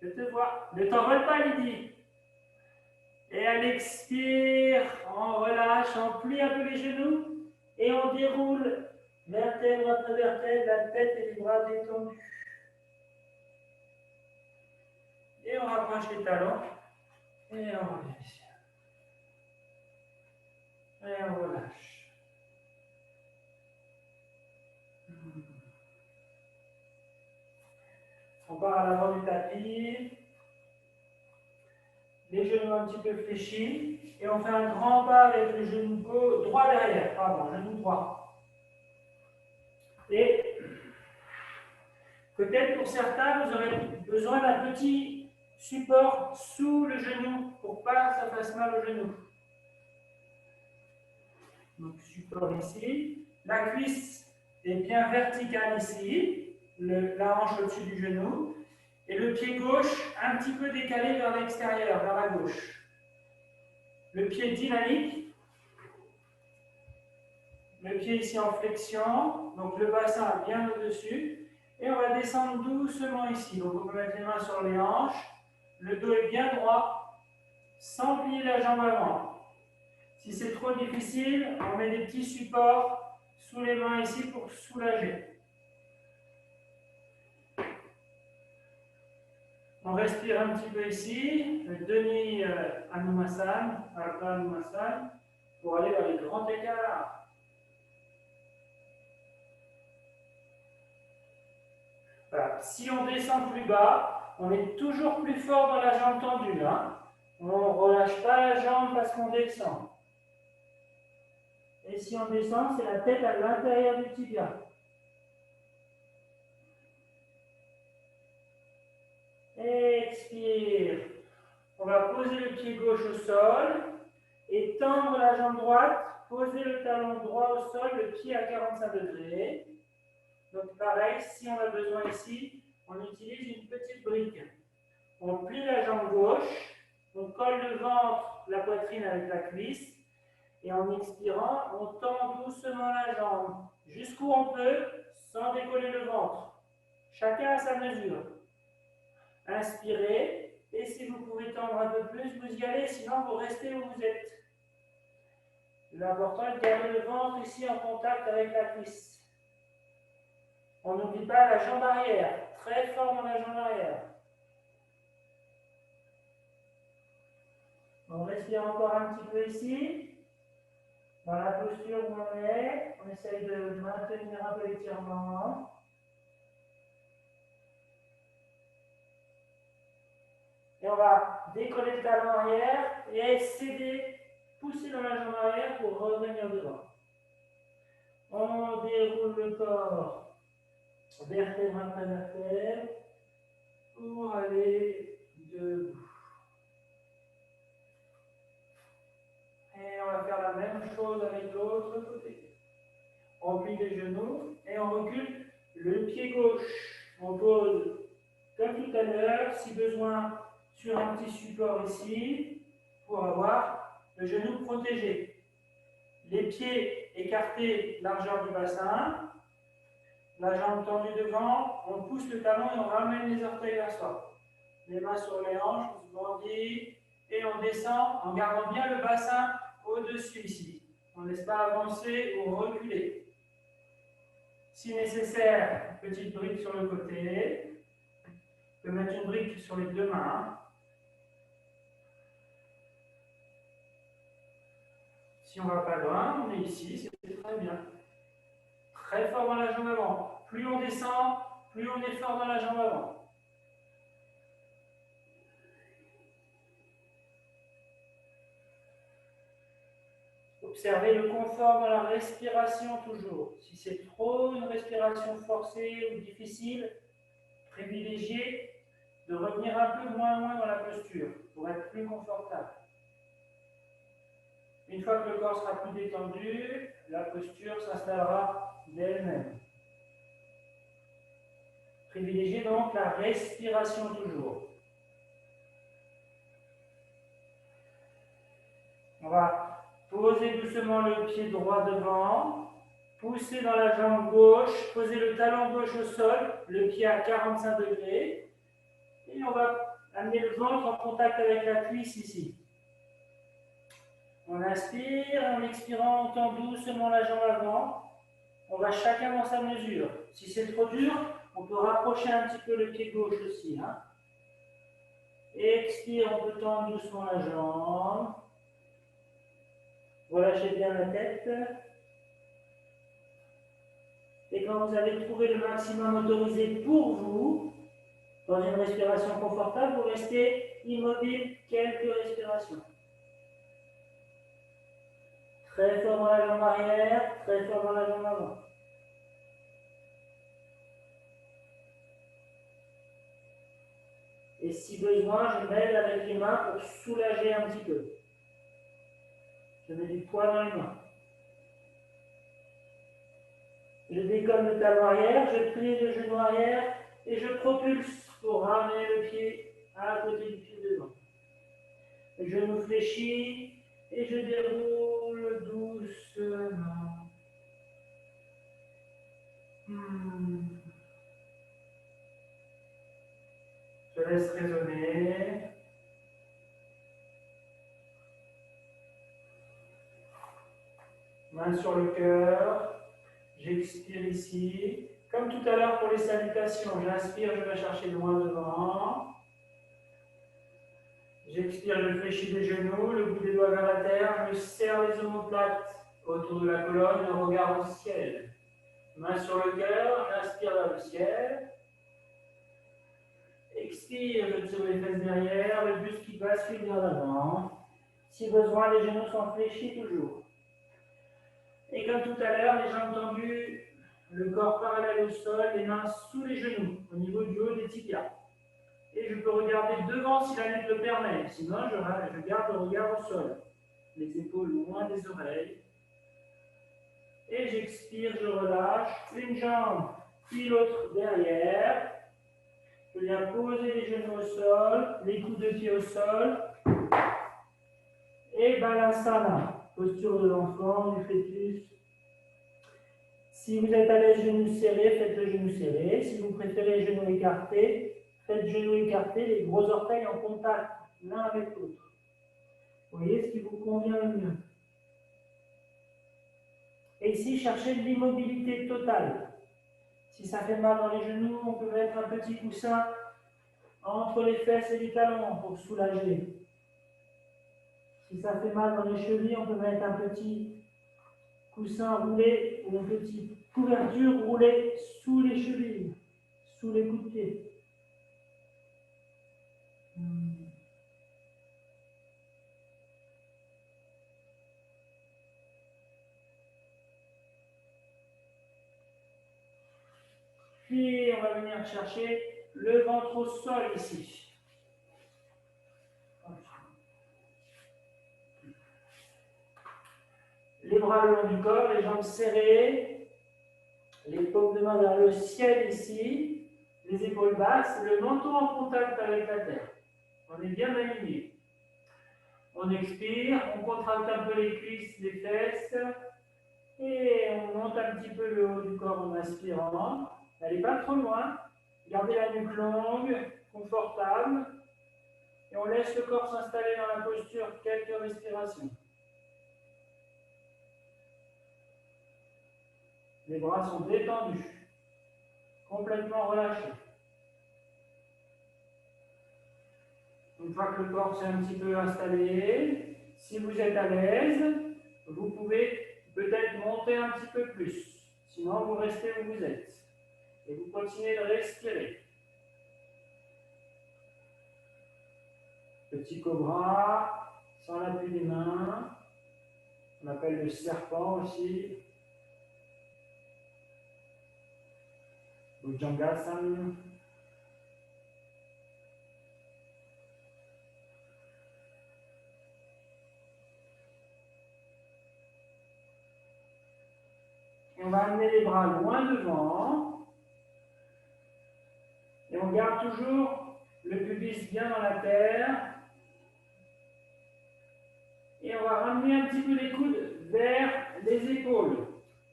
Je te vois. Ne t'envole pas, Lydie. Et à l'expire, on relâche, on plie un peu les genoux et on déroule vertèbre après vertèbre, la tête et les bras détendus. Et on rapproche les talons et on revient ici. Et on relâche. On part à l'avant du tapis. Les genoux un petit peu fléchis. Et on fait un grand pas avec le genou droit derrière. Pardon, genou droit. Et peut-être pour certains, vous aurez besoin d'un petit support sous le genou pour pas que ça fasse mal au genou. Donc support ici. La cuisse est bien verticale ici. La hanche au-dessus du genou. Et le pied gauche un petit peu décalé vers l'extérieur, vers la gauche. Le pied dynamique. Le pied ici en flexion. Donc le bassin bien au-dessus. Et on va descendre doucement ici. Donc on peut mettre les mains sur les hanches. Le dos est bien droit, sans plier la jambe avant. Si c'est trop difficile, on met des petits supports sous les mains ici pour soulager. On respire un petit peu ici, le demi Anumasana, Ardha Anumasana, pour aller vers les grands écarts. Voilà. Si on descend plus bas, on est toujours plus fort dans la jambe tendue. On ne relâche pas la jambe parce qu'on descend. Et si on descend, c'est la tête à l'intérieur du tibia. Expire. On va poser le pied gauche au sol et tendre la jambe droite poser le talon droit au sol, le pied à 45 degrés. Donc pareil, si on a besoin ici, on utilise une petite brique. On plie la jambe gauche, on colle le ventre, la poitrine avec la cuisse, et en expirant, on tend doucement la jambe jusqu'où on peut, sans décoller le ventre. Chacun à sa mesure. Inspirez, et si vous pouvez tendre un peu plus, vous y allez, sinon vous restez où vous êtes. L'important est de garder le ventre ici en contact avec la cuisse. On n'oublie pas la jambe arrière, très fort dans la jambe arrière. On respire encore un petit peu ici. Dans la posture où on est, on essaye de maintenir un peu l'étirement. Et on va décoller le talon arrière et céder, pousser dans la jambe arrière pour revenir devant. On déroule le corps, vertèbre après vertèbre, pour aller debout. Et on va faire la même chose avec l'autre côté. On plie les genoux et on recule le pied gauche. On pose comme tout à l'heure, si besoin, sur un petit support ici, pour avoir le genou protégé. Les pieds écartés, largeur du bassin. La jambe tendue devant, on pousse le talon et on ramène les orteils vers soi. Les mains sur les hanches, on se bandit et on descend en gardant bien le bassin au-dessus ici. On ne laisse pas avancer ou reculer. Si nécessaire, petite brique sur le côté. On peut mettre une brique sur les deux mains. Si on ne va pas loin, on est ici, c'est très bien. Très fort dans la jambe avant. Plus on descend, plus on est fort dans la jambe avant. Observez le confort dans la respiration toujours. Si c'est trop une respiration forcée ou difficile, privilégiez de revenir un peu moins loin dans la posture pour être plus confortable. Une fois que le corps sera plus détendu, la posture s'installera d'elle-même. Privilégiez donc la respiration toujours. On va poser doucement le pied droit devant, pousser dans la jambe gauche, poser le talon gauche au sol, le pied à 45 degrés, et on va amener le ventre en contact avec la cuisse ici. On inspire, en expirant, on tend doucement la jambe avant. On va chacun dans sa mesure. Si c'est trop dur, on peut rapprocher un petit peu le pied gauche aussi. Expire, on peut tendre doucement la jambe. Relâchez bien la tête. Et quand vous avez trouvé le maximum autorisé pour vous, dans une respiration confortable, vous restez immobile quelques respirations. Très fort dans la jambe arrière, très fort dans la jambe avant. Et si besoin, je m'aide avec les mains pour soulager un petit peu. Je mets du poids dans les mains. Je décolle le talon arrière, je plie le genou arrière et je propulse pour ramener le pied à côté du pied devant. Le genou fléchit et je déroule doucement. Je laisse résonner. Main sur le cœur. J'expire ici. Comme tout à l'heure pour les salutations, j'inspire, je vais chercher loin devant. J'expire, je fléchis les genoux, le bout des doigts vers la terre, je serre les omoplates autour de la colonne, le regard au ciel. Main sur le cœur, j'inspire vers le ciel. Expire, je tire les fesses derrière, le buste qui bascule vers l'avant. Si besoin, les genoux sont fléchis toujours. Et comme tout à l'heure, les jambes tendues, le corps parallèle au sol, les mains sous les genoux, au niveau du haut des tibias. Et je peux regarder devant si la nuque le permet. Sinon, je garde le regard au sol. Les épaules loin des oreilles. Et j'expire, je relâche. Une jambe, puis l'autre derrière. Je viens poser les genoux au sol, les coudes de pied au sol. Et Balasana, posture de l'enfant, du fœtus. Si vous êtes à l'aise genoux serrés, faites le genou serré. Si vous préférez genoux écartés, faites genoux écartés, les gros orteils en contact l'un avec l'autre. Voyez ce qui vous convient le mieux. Et ici, cherchez de l'immobilité totale. Si ça fait mal dans les genoux, on peut mettre un petit coussin entre les fesses et les talons pour soulager. Si ça fait mal dans les chevilles, on peut mettre un petit coussin roulé ou une petite couverture roulée sous les chevilles, sous les coups de pied. Puis on va venir chercher le ventre au sol ici. Les bras le long du corps, les jambes serrées, les paumes de main vers le ciel ici, les épaules basses, le menton en contact avec la terre. On est bien aligné. On expire, on contracte un peu les cuisses, les fesses, et on monte un petit peu le haut du corps en inspirant. N'allez pas trop loin. Gardez la nuque longue, confortable, et on laisse le corps s'installer dans la posture quelques respirations. Les bras sont détendus, complètement relâchés. Une fois que le corps s'est un petit peu installé, si vous êtes à l'aise, vous pouvez peut-être monter un petit peu plus. Sinon, vous restez où vous êtes. Et vous continuez de respirer. Petit cobra, sans l'appui des mains. On appelle le serpent aussi. Bhujangasana. Et on va amener les bras loin devant. Et on garde toujours le pubis bien dans la terre. Et on va ramener un petit peu les coudes vers les épaules.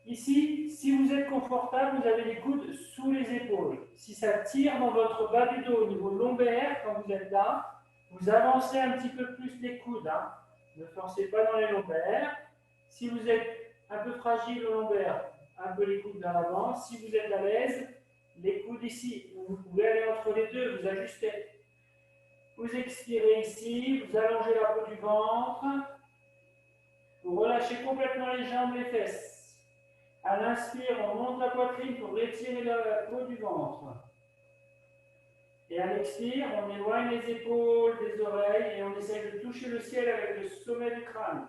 Ici, si vous êtes confortable, vous avez les coudes sous les épaules. Si ça tire dans votre bas du dos au niveau lombaire, quand vous êtes là, vous avancez un petit peu plus les coudes. Hein. Ne forcez pas dans les lombaires. Si vous êtes un peu fragile au lombaire, un peu les coudes vers l'avant. Si vous êtes à l'aise, les coudes ici. Vous pouvez aller entre les deux, vous ajustez. Vous expirez ici, vous allongez la peau du ventre. Vous relâchez complètement les jambes, les fesses. À l'inspire, on monte la poitrine pour étirer la peau du ventre. Et à l'expire, on éloigne les épaules des oreilles et on essaie de toucher le ciel avec le sommet du crâne.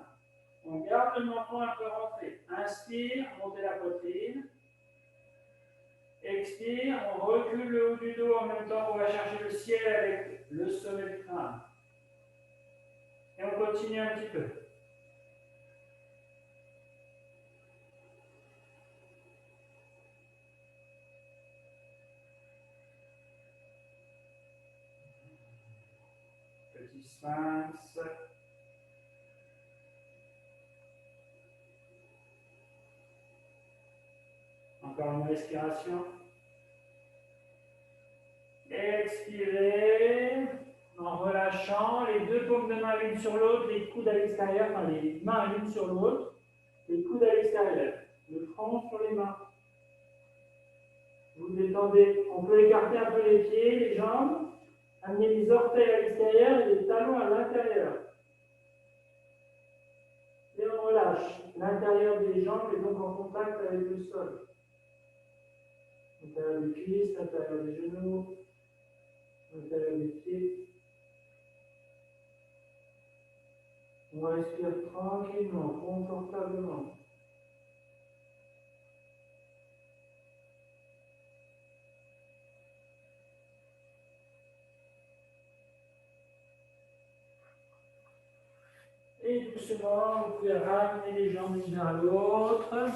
On garde le menton un peu rentré. Inspire, montez la poitrine. Expire, on recule le haut du dos en même temps qu'on va chercher le ciel avec le sommet du crâne. Et on continue un petit peu. Petit sphinx. Encore une respiration. Expirez en relâchant les deux paumes de main l'une sur l'autre, les coudes à l'extérieur, enfin les mains l'une sur l'autre, les coudes à l'extérieur, le front sur les mains. Vous détendez, on peut écarter un peu les pieds, les jambes, amener les orteils à l'extérieur et les talons à l'intérieur. Et on relâche. L'intérieur des jambes est donc en contact avec le sol. L'intérieur des cuisses, l'intérieur des genoux, l'intérieur des pieds. On respire tranquillement, confortablement. Et doucement, vous pouvez ramener les jambes l'une vers l'autre.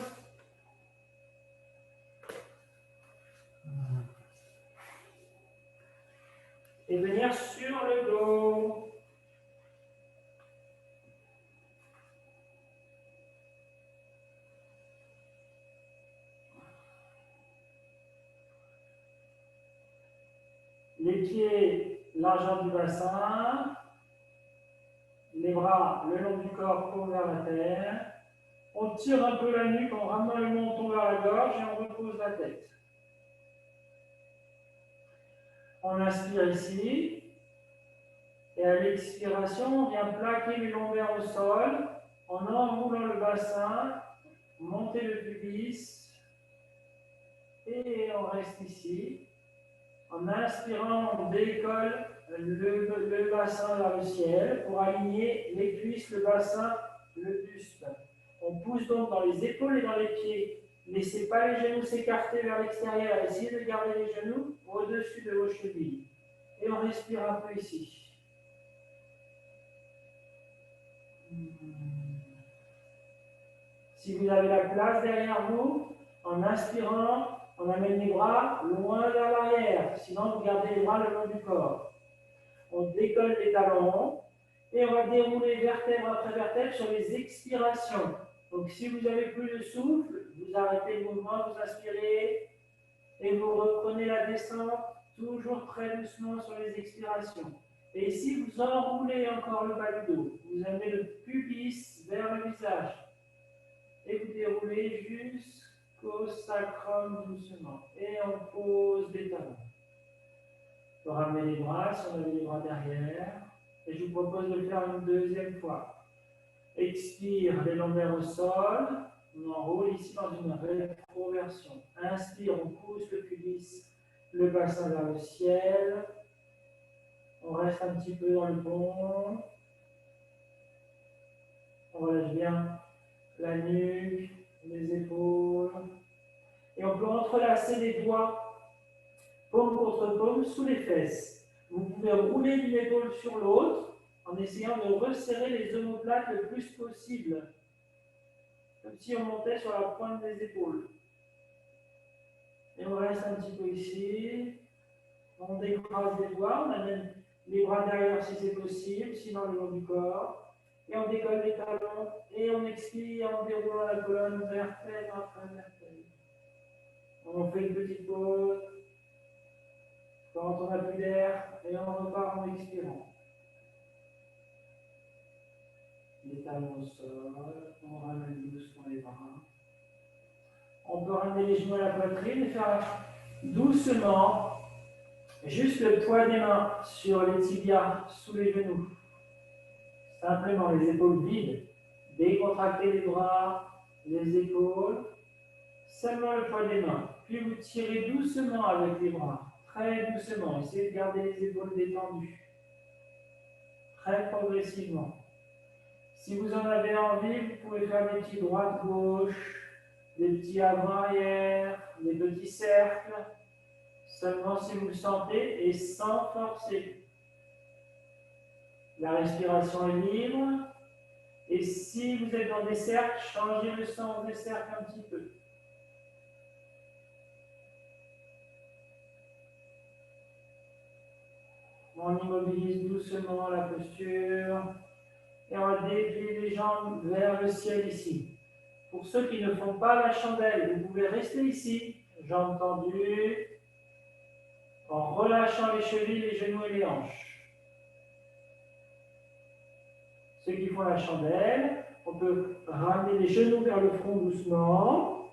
et venir sur le dos. Les pieds, largeur du bassin, les bras le long du corps pour vers la terre. On tire un peu la nuque, on ramène le menton vers la gorge et on repose la tête. On inspire ici. Et à l'expiration, on vient plaquer les lombaires au sol en enroulant le bassin, monter le pubis et on reste ici. En inspirant, on décolle le bassin vers le ciel pour aligner les cuisses, le bassin, le buste. On pousse donc dans les épaules et dans les pieds. Laissez pas les genoux s'écarter vers l'extérieur. Essayez de garder les genoux au-dessus de vos chevilles. Et on respire un peu ici. Si vous avez la place derrière vous, en inspirant, on amène les bras loin vers l'arrière. Sinon, vous gardez les bras le long du corps. On décolle les talons et on va dérouler vertèbre après vertèbre sur les expirations. Donc, si vous avez plus de souffle, vous arrêtez le mouvement, vous inspirez et vous reprenez la descente, toujours très doucement sur les expirations. Et ici, vous enroulez encore le bas du dos. Vous amenez le pubis vers le visage. Et vous déroulez jusqu'au sacrum doucement. Et on pose les talons. Vous ramenez les bras, si on avait les bras derrière. Et je vous propose de le faire une deuxième fois. Expire, les lombaires au sol. On enroule ici dans une rétroversion. Inspire, on pousse le pubis, le bassin vers le ciel. On reste un petit peu dans le pont. On relâche bien la nuque, les épaules. Et on peut entrelacer les doigts, paume contre paume, sous les fesses. Vous pouvez rouler d'une épaule sur l'autre en essayant de resserrer les omoplates le plus possible. Comme si on montait sur la pointe des épaules. Et on reste un petit peu ici. On décroise les doigts, on amène les bras derrière si c'est possible, sinon le long du corps. Et on décolle les talons et on expire en déroulant la colonne vertèbre après vertèbre. On fait une petite pause quand on n'a plus d'air et on repart en expirant. Les talons au sol, on ramène doucement les bras. On peut ramener les genoux à la poitrine et faire doucement juste le poids des mains sur les tibias sous les genoux. Simplement les épaules vides. Décontractez les bras, les épaules. Seulement le poids des mains. Puis vous tirez doucement avec les bras. Très doucement. Essayez de garder les épaules détendues. Très progressivement. Si vous en avez envie, vous pouvez faire des petits droite-gauche, des petits avant-arrière, des petits cercles. Seulement si vous le sentez et sans forcer. La respiration est libre. Et si vous êtes dans des cercles, changez le sens des cercles un petit peu. On immobilise doucement la posture. Et on va déplier les jambes vers le ciel ici. Pour ceux qui ne font pas la chandelle, vous pouvez rester ici, jambes tendues, en relâchant les chevilles, les genoux et les hanches. Ceux qui font la chandelle, on peut ramener les genoux vers le front doucement,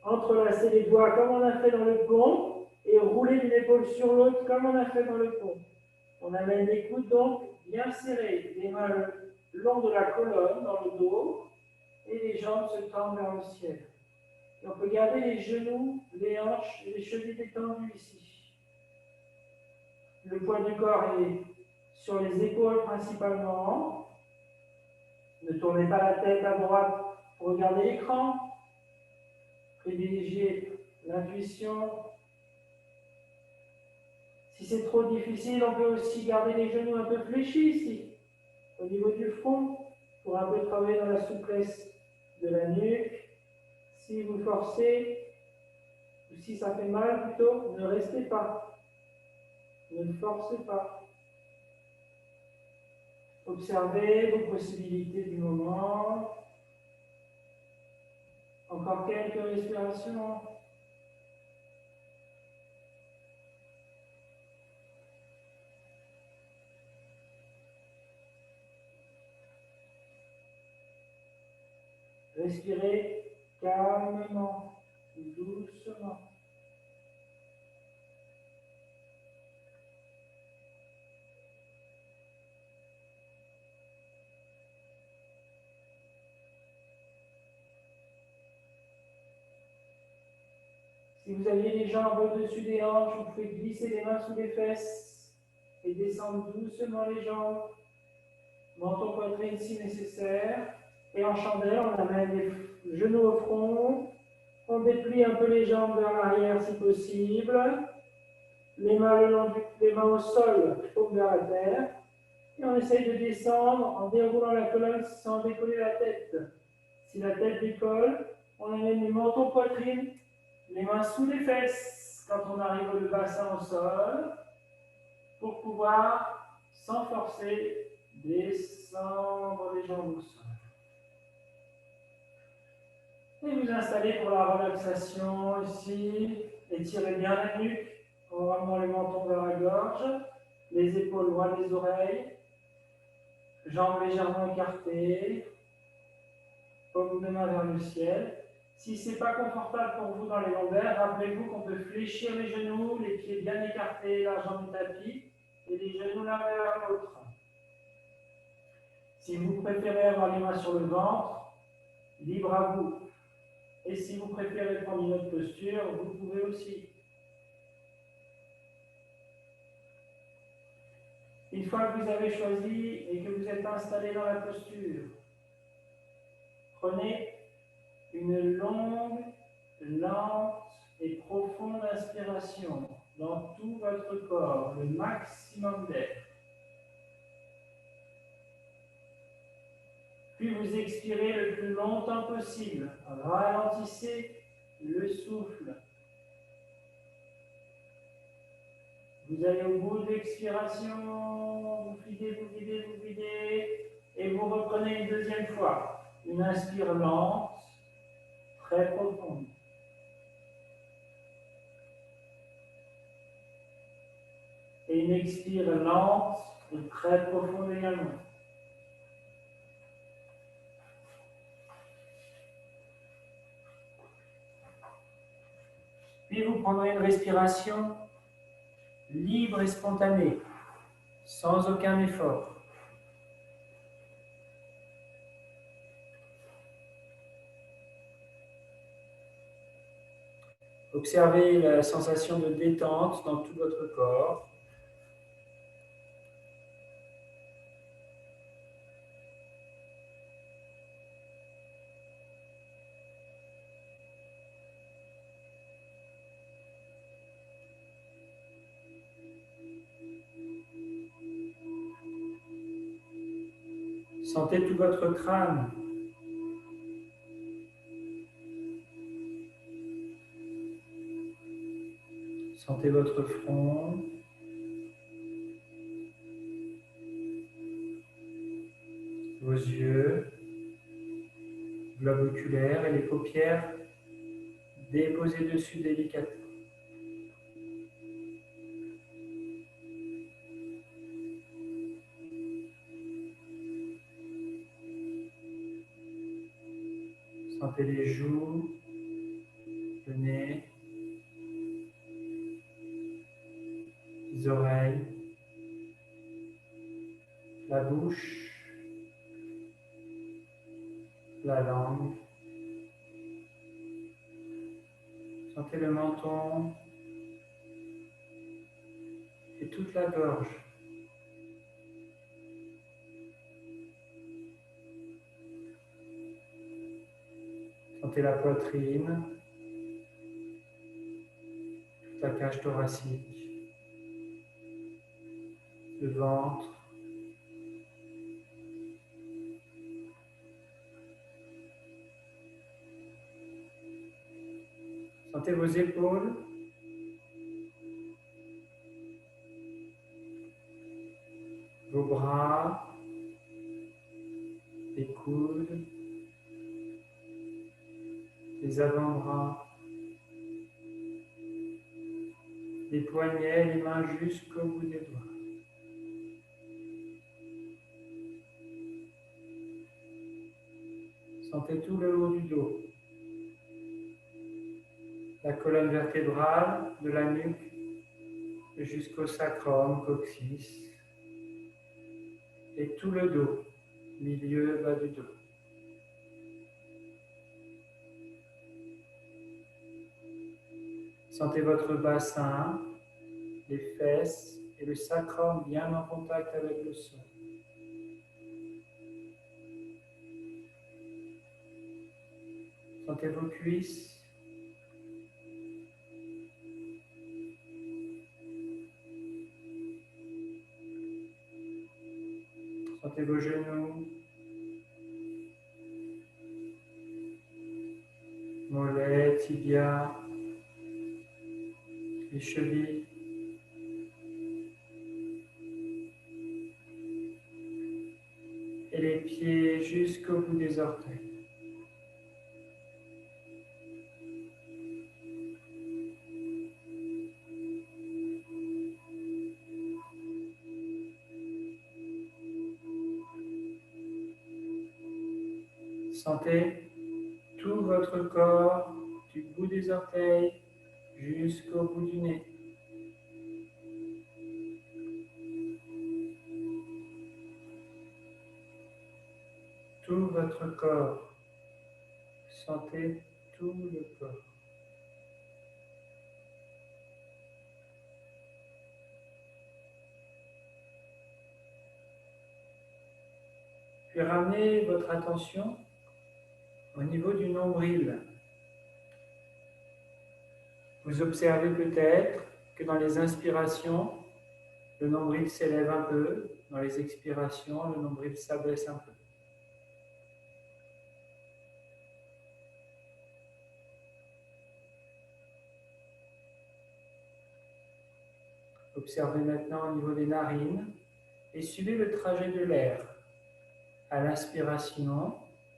entrelacer les doigts comme on a fait dans le pont, et rouler d'une épaule sur l'autre comme on a fait dans le pont. On amène les coudes donc bien serrés, les mains le long de la colonne, dans le dos, et les jambes se tendent vers le ciel. Et on peut garder les genoux, les hanches et les chevilles détendues ici. Le poids du corps est sur les épaules principalement. Ne tournez pas la tête à droite pour regarder l'écran. Privilégiez l'intuition. Si c'est trop difficile, on peut aussi garder les genoux un peu fléchis ici, au niveau du front, pour un peu travailler dans la souplesse de la nuque. Si vous forcez, ou si ça fait mal plutôt, ne restez pas. Ne forcez pas. Observez vos possibilités du moment. Encore quelques respirations. Respirez calmement, doucement. Si vous aviez les jambes au-dessus des hanches, vous pouvez glisser les mains sous les fesses et descendre doucement les jambes. Menton poitrine si nécessaire. Et en chandelle, on amène les genoux au front. On déplie un peu les jambes vers l'arrière si possible. Les mains, les mains au sol, paume vers la terre. Et on essaye de descendre en déroulant la colonne sans décoller la tête. Si la tête décolle, on amène les mentons poitrine, les mains sous les fesses quand on arrive le bassin au sol, pour pouvoir, sans forcer, descendre les jambes au sol. Et vous installez pour la relaxation ici. Étirez bien la nuque en ramenant les mentons vers la gorge, les épaules loin des oreilles, jambes légèrement écartées, paume de main vers le ciel. Si ce n'est pas confortable pour vous dans les lombaires, rappelez-vous qu'on peut fléchir les genoux, les pieds bien écartés, largement du tapis, et les genoux l'un vers l'autre. Si vous préférez avoir les mains sur le ventre, libre à vous. Et si vous préférez prendre une autre posture, vous pouvez aussi. Une fois que vous avez choisi et que vous êtes installé dans la posture, prenez une longue, lente et profonde inspiration dans tout votre corps, le maximum d'air. Puis vous expirez le plus longtemps possible. Ralentissez le souffle. Vous allez au bout de l'expiration, vous videz, et vous reprenez une deuxième fois. Une inspire lente, très profonde. Et une expire lente et très profonde également. Puis vous prendrez une respiration libre et spontanée, sans aucun effort. Observez la sensation de détente dans tout votre corps. Sentez tout votre crâne. Sentez votre front. Vos yeux, globe oculaire et les paupières déposées dessus délicatement. Sentez les joues, le nez, les oreilles, la bouche, la langue. Sentez le menton et toute la gorge. Sentez la poitrine, toute la cage thoracique, le ventre. Sentez vos épaules, vos bras, les coudes, les avant-bras, les poignets, les mains jusqu'au bout des doigts. Sentez tout le haut du dos, la colonne vertébrale de la nuque jusqu'au sacrum, coccyx, et tout le dos, milieu, bas du dos. Sentez votre bassin, les fesses et le sacrum bien en contact avec le sol. Sentez vos cuisses. Sentez vos genoux, mollets, tibias, les chevilles. Et les pieds jusqu'au bout des orteils. Sentez tout votre corps du bout des orteils jusqu'au bout du nez. Tout votre corps. Sentez tout le corps. Puis ramenez votre attention au niveau du nombril. Vous observez peut-être que dans les inspirations, le nombril s'élève un peu, dans les expirations, le nombril s'abaisse un peu. Observez maintenant au niveau des narines et suivez le trajet de l'air. À l'inspiration,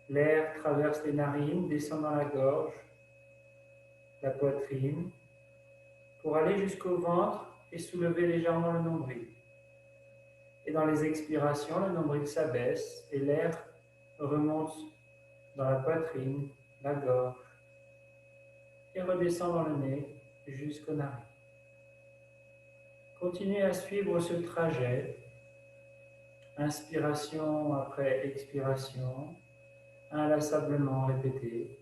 l'air traverse les narines, descend dans la gorge, la poitrine, pour aller jusqu'au ventre et soulever légèrement le nombril. Et dans les expirations, le nombril s'abaisse et l'air remonte dans la poitrine, la gorge, et redescend dans le nez jusqu'aux narines. Continuez à suivre ce trajet, inspiration après expiration, inlassablement répété.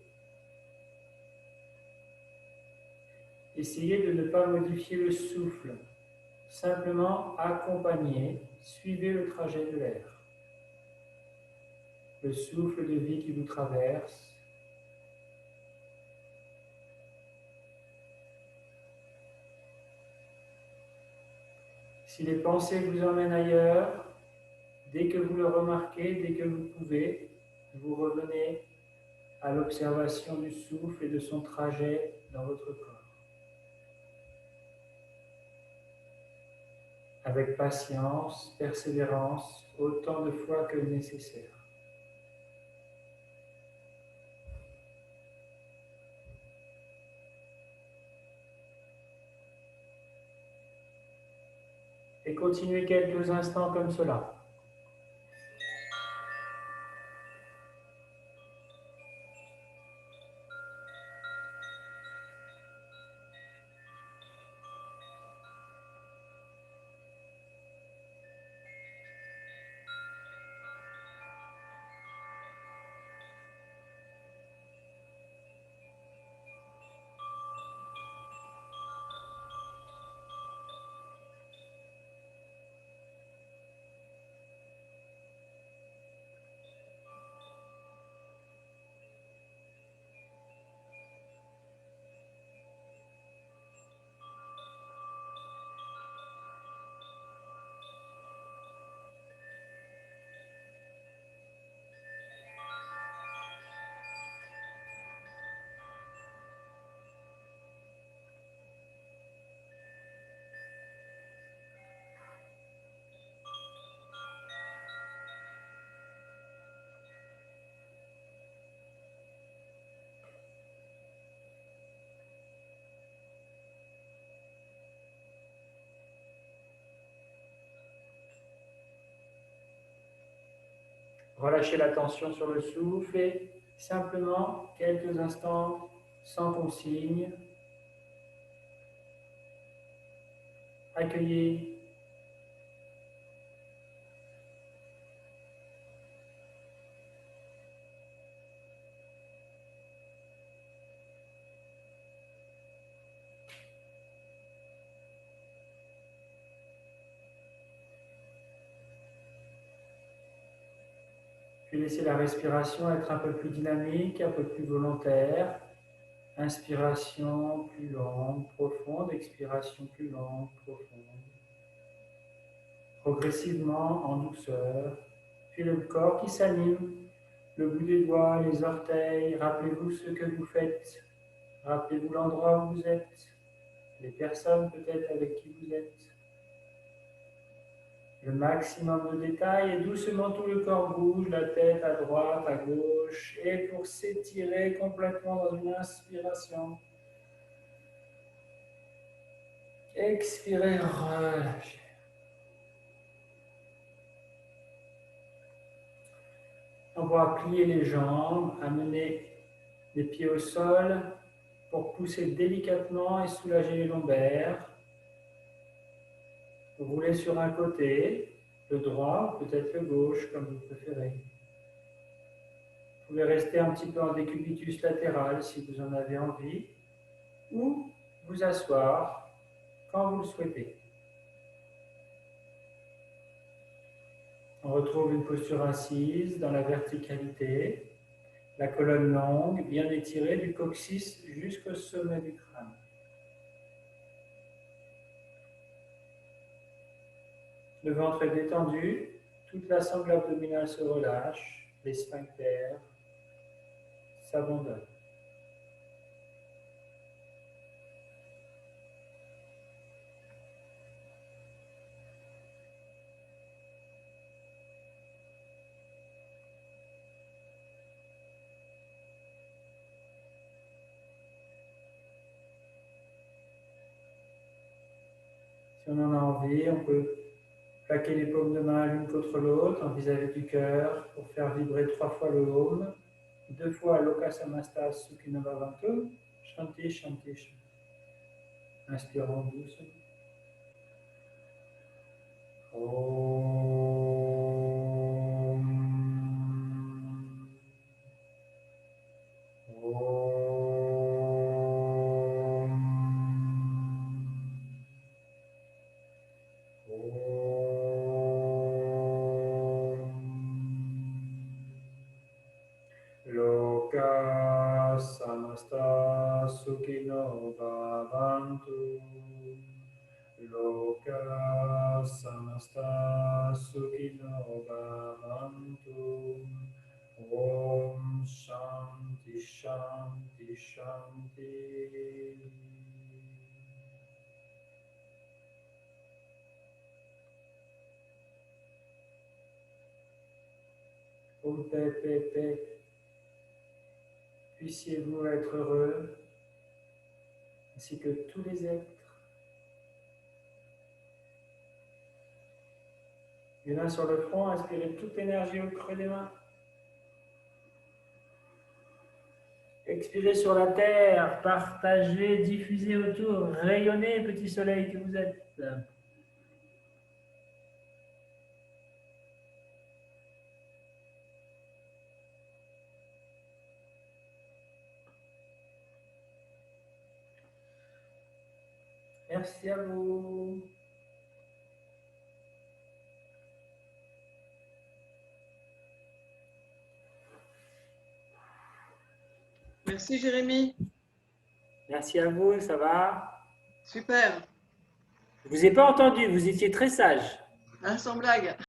Essayez de ne pas modifier le souffle, simplement accompagner, suivez le trajet de l'air. Le souffle de vie qui vous traverse. Si les pensées vous emmènent ailleurs, dès que vous le remarquez, dès que vous pouvez, vous revenez à l'observation du souffle et de son trajet dans votre corps. Avec patience, persévérance, autant de fois que nécessaire. Et continuez quelques instants comme cela. Relâchez la tension sur le souffle et simplement quelques instants sans consigne. Accueillez. Puis laissez la respiration être un peu plus dynamique, un peu plus volontaire. Inspiration plus lente, profonde, expiration plus lente, profonde. Progressivement, en douceur. Puis le corps qui s'anime, le bout des doigts, les orteils. Rappelez-vous ce que vous faites. Rappelez-vous l'endroit où vous êtes, les personnes peut-être avec qui vous êtes. Le maximum de détails et doucement tout le corps bouge, la tête à droite, à gauche, et pour s'étirer complètement dans une inspiration. Expirez, relâchez. On va plier les jambes, amener les pieds au sol pour pousser délicatement et soulager les lombaires. Roulez sur un côté, le droit, peut-être le gauche, comme vous préférez. Vous pouvez rester un petit peu en décubitus latéral si vous en avez envie, ou vous asseoir quand vous le souhaitez. On retrouve une posture assise dans la verticalité, la colonne longue, bien étirée du coccyx jusqu'au sommet du crâne. Le ventre est détendu, toute la sangle abdominale se relâche, les sphincters s'abandonnent. Si on en a envie, on peut plaquer les paumes de main l'une contre l'autre en vis-à-vis du cœur pour faire vibrer 3 fois le Om, 2 fois Loka Samasta Sukhino Bhavantu, Shanti, Shanti, Shanti. Inspirons doucement. Loka samasta sukhino bhavantu. Loka samasta sukhino bhavantu. Om Shanti Shanti Shanti. Om Pepe. Puissiez-vous être heureux, ainsi que tous les êtres. Les mains sur le front, inspirez toute l'énergie au creux des mains. Expirez sur la terre, partagez, diffusez autour, rayonnez, petit soleil que vous êtes. Merci à vous. Merci Jérémy. Merci à vous, ça va? Super. Je ne vous ai pas entendu, vous étiez très sage. Sans blague.